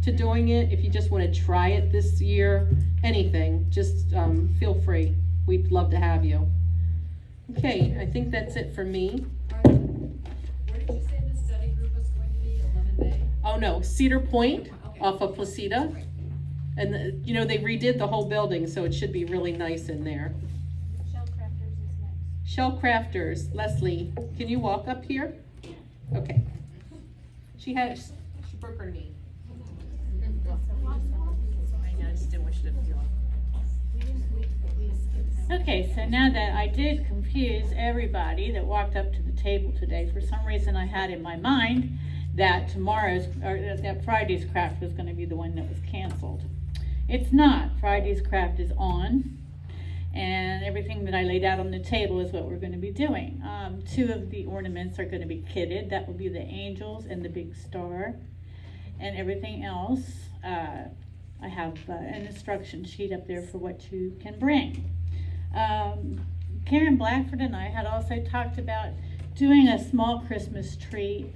to doing it. If you just want to try it this year, anything, just feel free. We'd love to have you. Okay, I think that's it for me. Where did you say the study group was going to be? 11 Bay? Oh no, Cedar Point Okay. off of Placida. And you know, they redid the whole building, so it should be really nice in there. Shell Crafters is next. Shell Crafters, Leslie, can you walk up here? Okay. She broke her knee. I know, I just didn't want you to feel. Okay, so now that I did confuse everybody that walked up to the table today, for some reason I had in my mind that that Friday's craft was going to be the one that was canceled. It's not. Friday's craft is on, and everything that I laid out on the table is what we're going to be doing. 2 of the ornaments are going to be kitted. That will be the angels and the big star, and everything else. I have an instruction sheet up there for what you can bring. Karen Blackford and I had also talked about doing a small Christmas tree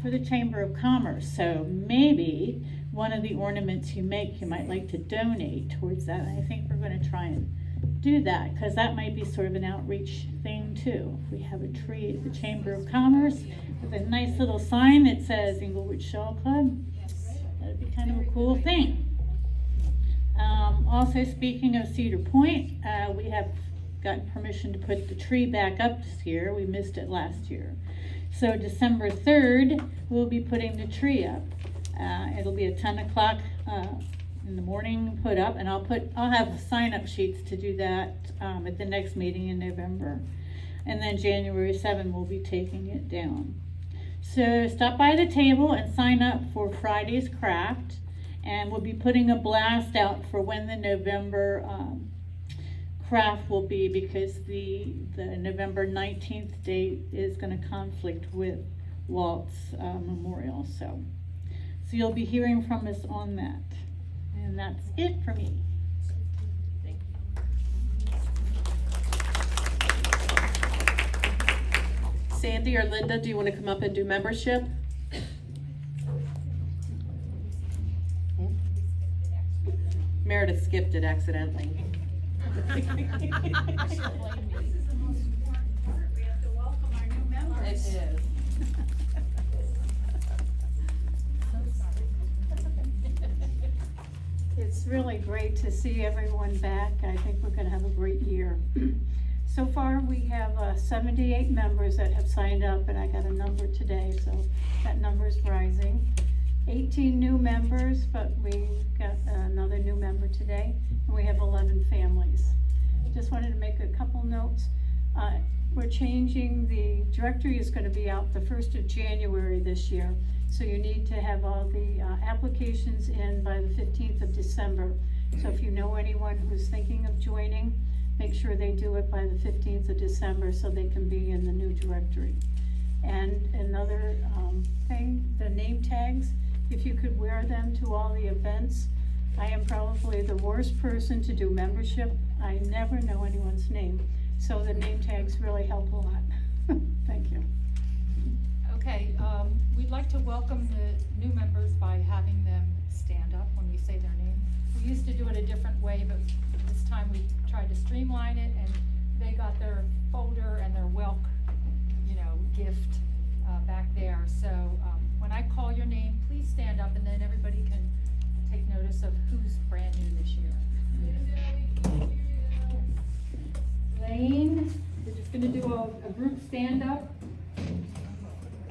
for the Chamber of Commerce. So maybe one of the ornaments you make, you might like to donate towards that. I think we're going to try and do that, because that might be sort of an outreach thing too. If we have a tree at the Chamber of Commerce with a nice little sign that says Englewood Shell Club, that'd be kind of a cool thing. Also, speaking of Cedar Point, we have gotten permission to put the tree back up this year. We missed it last year. So December 3rd, we'll be putting the tree up. It'll be at 10 o'clock in the morning put up, and I'll have sign-up sheets to do that at the next meeting in November. And then January 7th, we'll be taking it down. So stop by the table and sign up for Friday's craft. And we'll be putting a blast out for when the November craft will be, because the November 19th date is going to conflict with Walt's memorial. So you'll be hearing from us on that. And that's it for me. Thank you. Sandy or Linda, do you want to come up and do membership? Meredith skipped it accidentally. This is the most important part. We have to welcome our new members. It is. It's really great to see everyone back. I think we're going to have a great year. So far, we have 78 members that have signed up, and I got a number today, so that number is rising. 18 new members, but we got another new member today, and we have 11 families. Just wanted to make a couple notes. We're changing, the directory is going to be out the 1st of January this year, so you need to have all the applications in by the 15th of December. So if you know anyone who's thinking of joining, make sure they do it by the 15th of December so they can be in the new directory. And another thing, the name tags, if you could wear them to all the events, I am probably the worst person to do membership. I never know anyone's name, so the name tags really help a lot. Thank you. Okay, we'd like to welcome the new members by having them stand up when we say their name. We used to do it a different way, but this time we tried to streamline it, and they got their folder and their gift back there. So when I call your name, please stand up, and then everybody can take notice of who's brand new this year. Lane, we're just gonna do a group stand-up.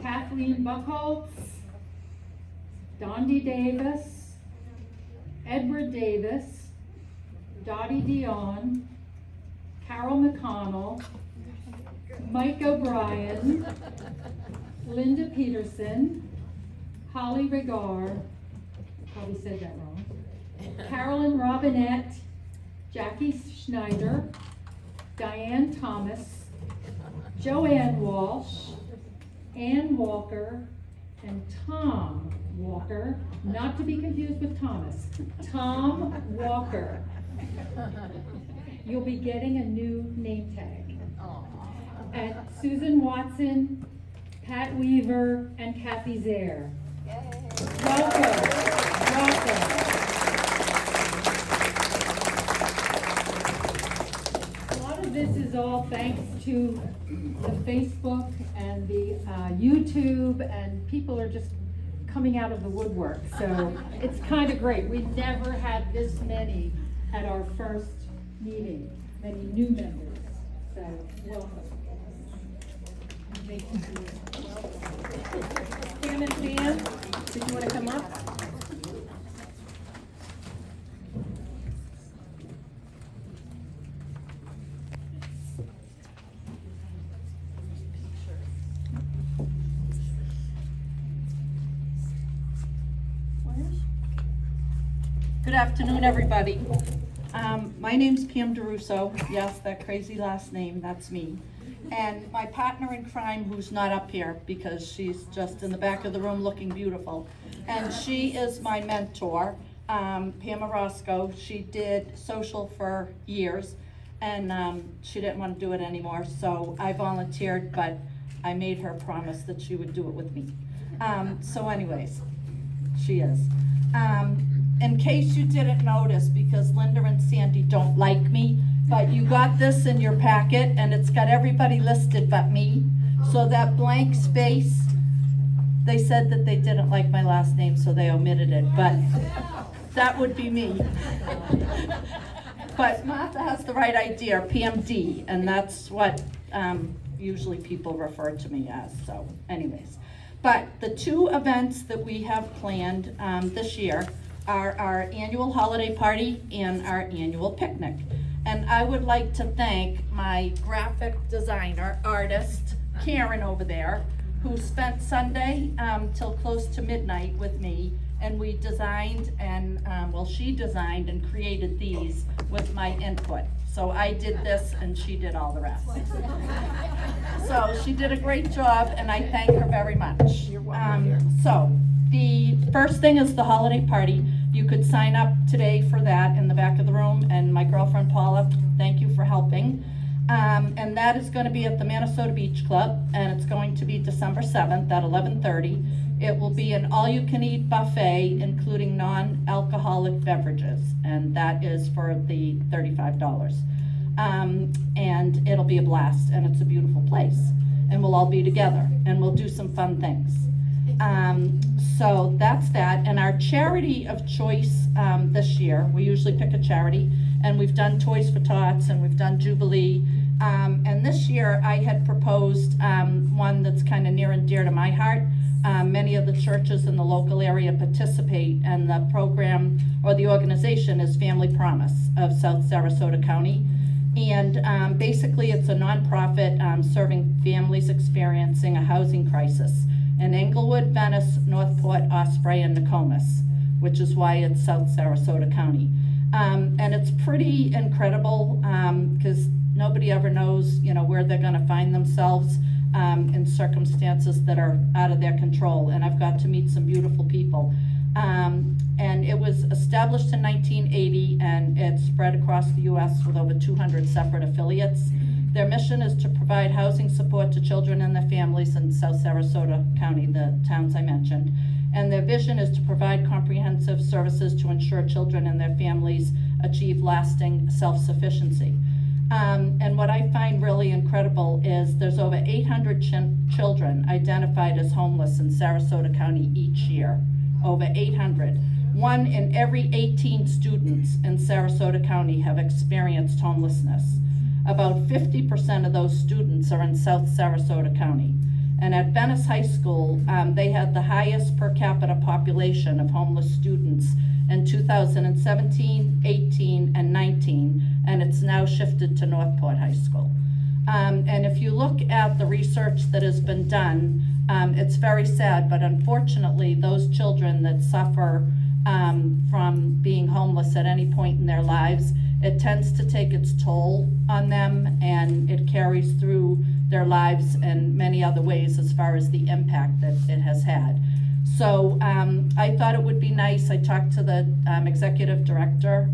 Kathleen Buchholz, Dondi Davis, Edward Davis, Dottie Dion, Carol McConnell, Mike O'Brien, Linda Peterson, Holly Regar, probably said that wrong, Carolyn Robinette, Jackie Schneider, Diane Thomas, Joanne Walsh, Ann Walker, and Tom Walker, not to be confused with Thomas, Tom Walker. You'll be getting a new name tag. And Susan Watson, Pat Weaver, and Kathy Zare. Welcome, welcome. A lot of this is all thanks to the Facebook and the YouTube, and people are just coming out of the woodwork. So it's kind of great. We never had this many at our first meeting, many new members. So welcome. Pam and Pam, did you want to come up? Good afternoon, everybody. My name's Pam DeRusso. Yes, that crazy last name, that's me. And my partner in crime, who's not up here because she's just in the back of the room looking beautiful. And she is my mentor, Pam Orozco. She did social for years, and she didn't want to do it anymore, so I volunteered, but I made her promise that she would do it with me. So anyways, she is. In case you didn't notice, because Linda and Sandy don't like me, but you got this in your packet, and it's got everybody listed but me. So that blank space, they said that they didn't like my last name, so they omitted it, but that would be me. But Martha has the right idea, PMD, and that's what usually people refer to me as, so anyways. But the two events that we have planned this year are our annual holiday party and our annual picnic. And I would like to thank my graphic designer, artist, Karen over there, who spent Sunday till close to midnight with me, and we designed and, she designed and created these with my input. So I did this and she did all the rest. So she did a great job, and I thank her very much. So the first thing is the holiday party. You could sign up today for that in the back of the room, and my girlfriend Paula, thank you for helping. And that is going to be at the Sarasota Beach Club, and it's going to be December 7th at 11:30. It will be an all-you-can-eat buffet, including non-alcoholic beverages, and that is for the $35. And it'll be a blast, and it's a beautiful place, and we'll all be together, and we'll do some fun things. So that's that. And our charity of choice this year, we usually pick a charity, and we've done Toys for Tots and we've done Jubilee. And this year I had proposed one that's kind of near and dear to my heart. Many of the churches in the local area participate, and the program or the organization is Family Promise of South Sarasota County. And basically it's a nonprofit serving families experiencing a housing crisis in Englewood, Venice, Northport, Osprey, and Nokomis, which is why it's South Sarasota County. And it's pretty incredible because nobody ever knows, where they're going to find themselves in circumstances that are out of their control. And I've got to meet some beautiful people. And And it was established in 1980, and it's spread across the US with over 200 separate affiliates. Their mission is to provide housing support to children and their families in South Sarasota County, the towns I mentioned. And their vision is to provide comprehensive services to ensure children and their families achieve lasting self-sufficiency. And what I find really incredible is there's over 800 children identified as homeless in Sarasota County each year, over 800. 1 in every 18 students in Sarasota County have experienced homelessness. About 50% of those students are in South Sarasota County. And at Venice High School, they had the highest per capita population of homeless students in 2017, 18, and 19, and it's now shifted to Northport High School. And if you look at the research that has been done, it's very sad, but unfortunately, those children that suffer from being homeless at any point in their lives, it tends to take its toll on them, and it carries through their lives in many other ways as far as the impact that it has had. So I thought it would be nice. I talked to the executive director,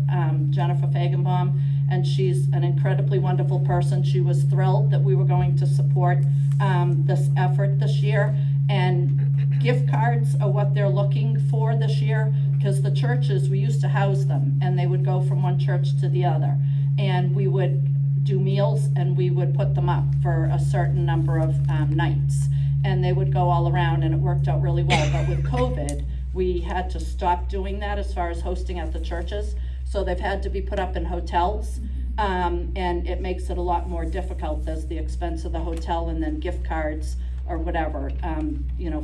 Jennifer Fagenbaum, and she's an incredibly wonderful person. She was thrilled that we were going to support this effort this year. And gift cards are what they're looking for this year, because the churches, we used to house them, and they would go from one church to the other. And we would do meals, and we would put them up for a certain number of nights. And they would go all around, and it worked out really well. But with COVID, we had to stop doing that as far as hosting at the churches. So they've had to be put up in hotels, and it makes it a lot more difficult. There's the expense of the hotel and then gift cards or whatever,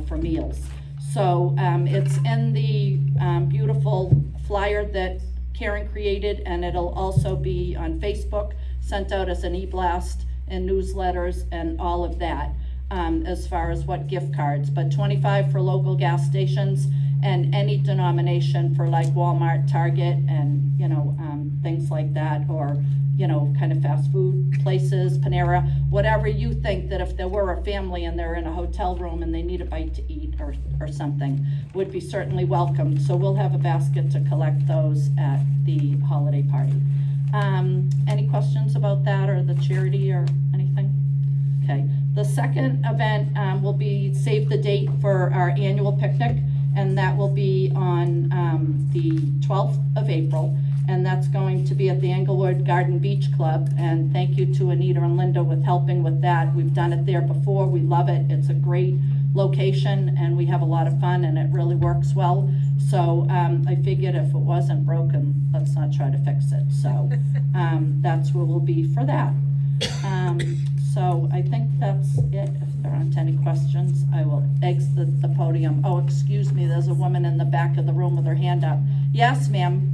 for meals. So it's in the beautiful flyer that Karen created, and it'll also be on Facebook, sent out as an e-blast and newsletters and all of that. As far as what gift cards, but 25 for local gas stations and any denomination for like Walmart, Target, and things like that, or kind of fast food places, Panera, whatever you think that if there were a family and they're in a hotel room and they need a bite to eat or something, would be certainly welcome. So we'll have a basket to collect those at the holiday party. Any questions about that or the charity or anything? Okay. The second event will be save the date for our annual picnic, and that will be on the 12th of April, and that's going to be at the Englewood Garden Beach Club. And thank you to Anita and Linda with helping with that. We've done it there before. We love it. It's a great location, and we have a lot of fun, and it really works well. So I figured if it wasn't broken, let's not try to fix it. So that's where we'll be for that. So I think that's it. If there aren't any questions, I will exit the podium. Oh, excuse me, there's a woman in the back of the room with her hand up. Yes, ma'am.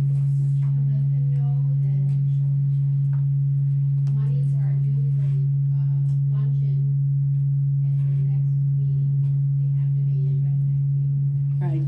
Right.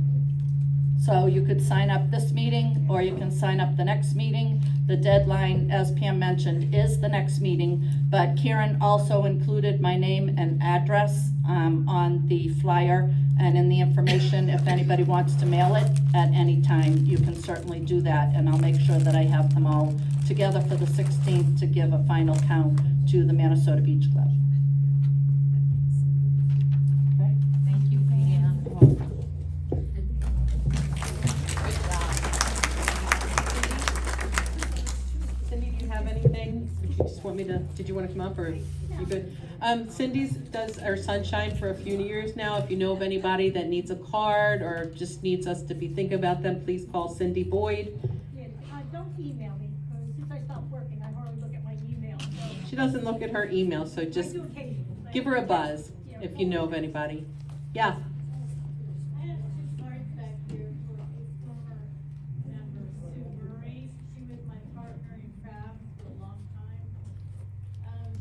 So you could sign up this meeting, or you can sign up the next meeting. The deadline, as Pam mentioned, is the next meeting, but Karen also included my name and address on the flyer and in the information. If anybody wants to mail it at any time, you can certainly do that, and I'll make sure that I have them all together for the 16th to give a final count to the Minnesota Beach Club. Okay. Thank you, Pam. Cindy, do you have anything? Or do you just want me to, did you want to come up, or you good? Cindy's does our Sunshine for a few years now. If you know of anybody that needs a card or just needs us to be thinking about them, please call Cindy Boyd. Yeah, don't email me, because since I stopped working, I hardly look at my email, so. She doesn't look at her email, so I just do occasionally. give her a buzz if you know of anybody. Yeah. I have 2 cards back here for a former member, Sue Murray. She was my partner in crafts for a long time.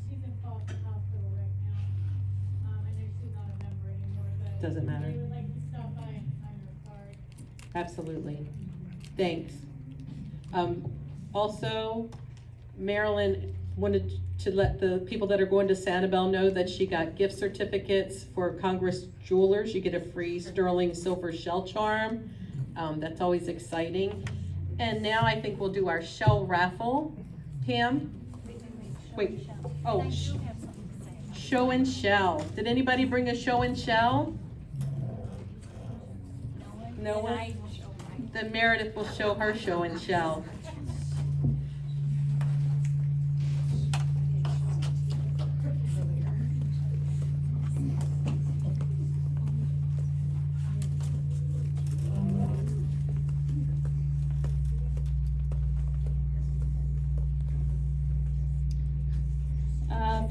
She's in Boston Hospital right now. I know she's not a member anymore, but. Doesn't matter. They would like to stop by and sign her card. Absolutely. Thanks. Also, Marilyn wanted to let the people that are going to Sanibel know that she got gift certificates for Congress Jewelers. You get a free sterling silver shell charm That's always exciting. And now I think we'll do our shell raffle. Pam? Wait, oh, show and shell. Did anybody bring a show and shell? No one? Then Meredith will show her show and shell.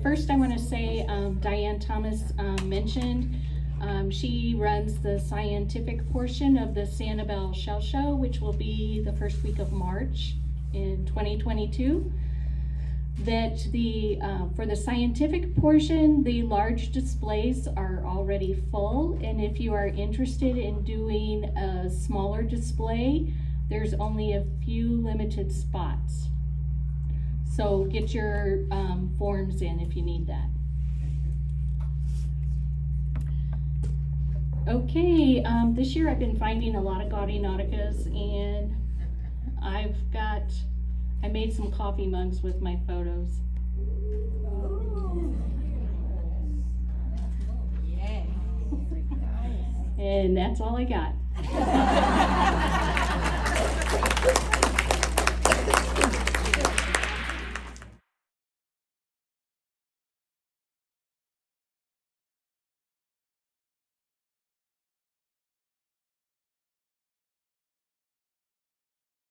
First, I want to say Diane Thomas mentioned she runs the scientific portion of the Sanibel Shell Show, which will be the first week of March in 2022. That for the scientific portion, the large displays are already full, and if you are interested in doing a smaller display, there's only a few limited spots. So get your forms in if you need that. Okay, this year I've been finding a lot of gaudy nauticas, and I made some coffee mugs with my photos. And that's all I got.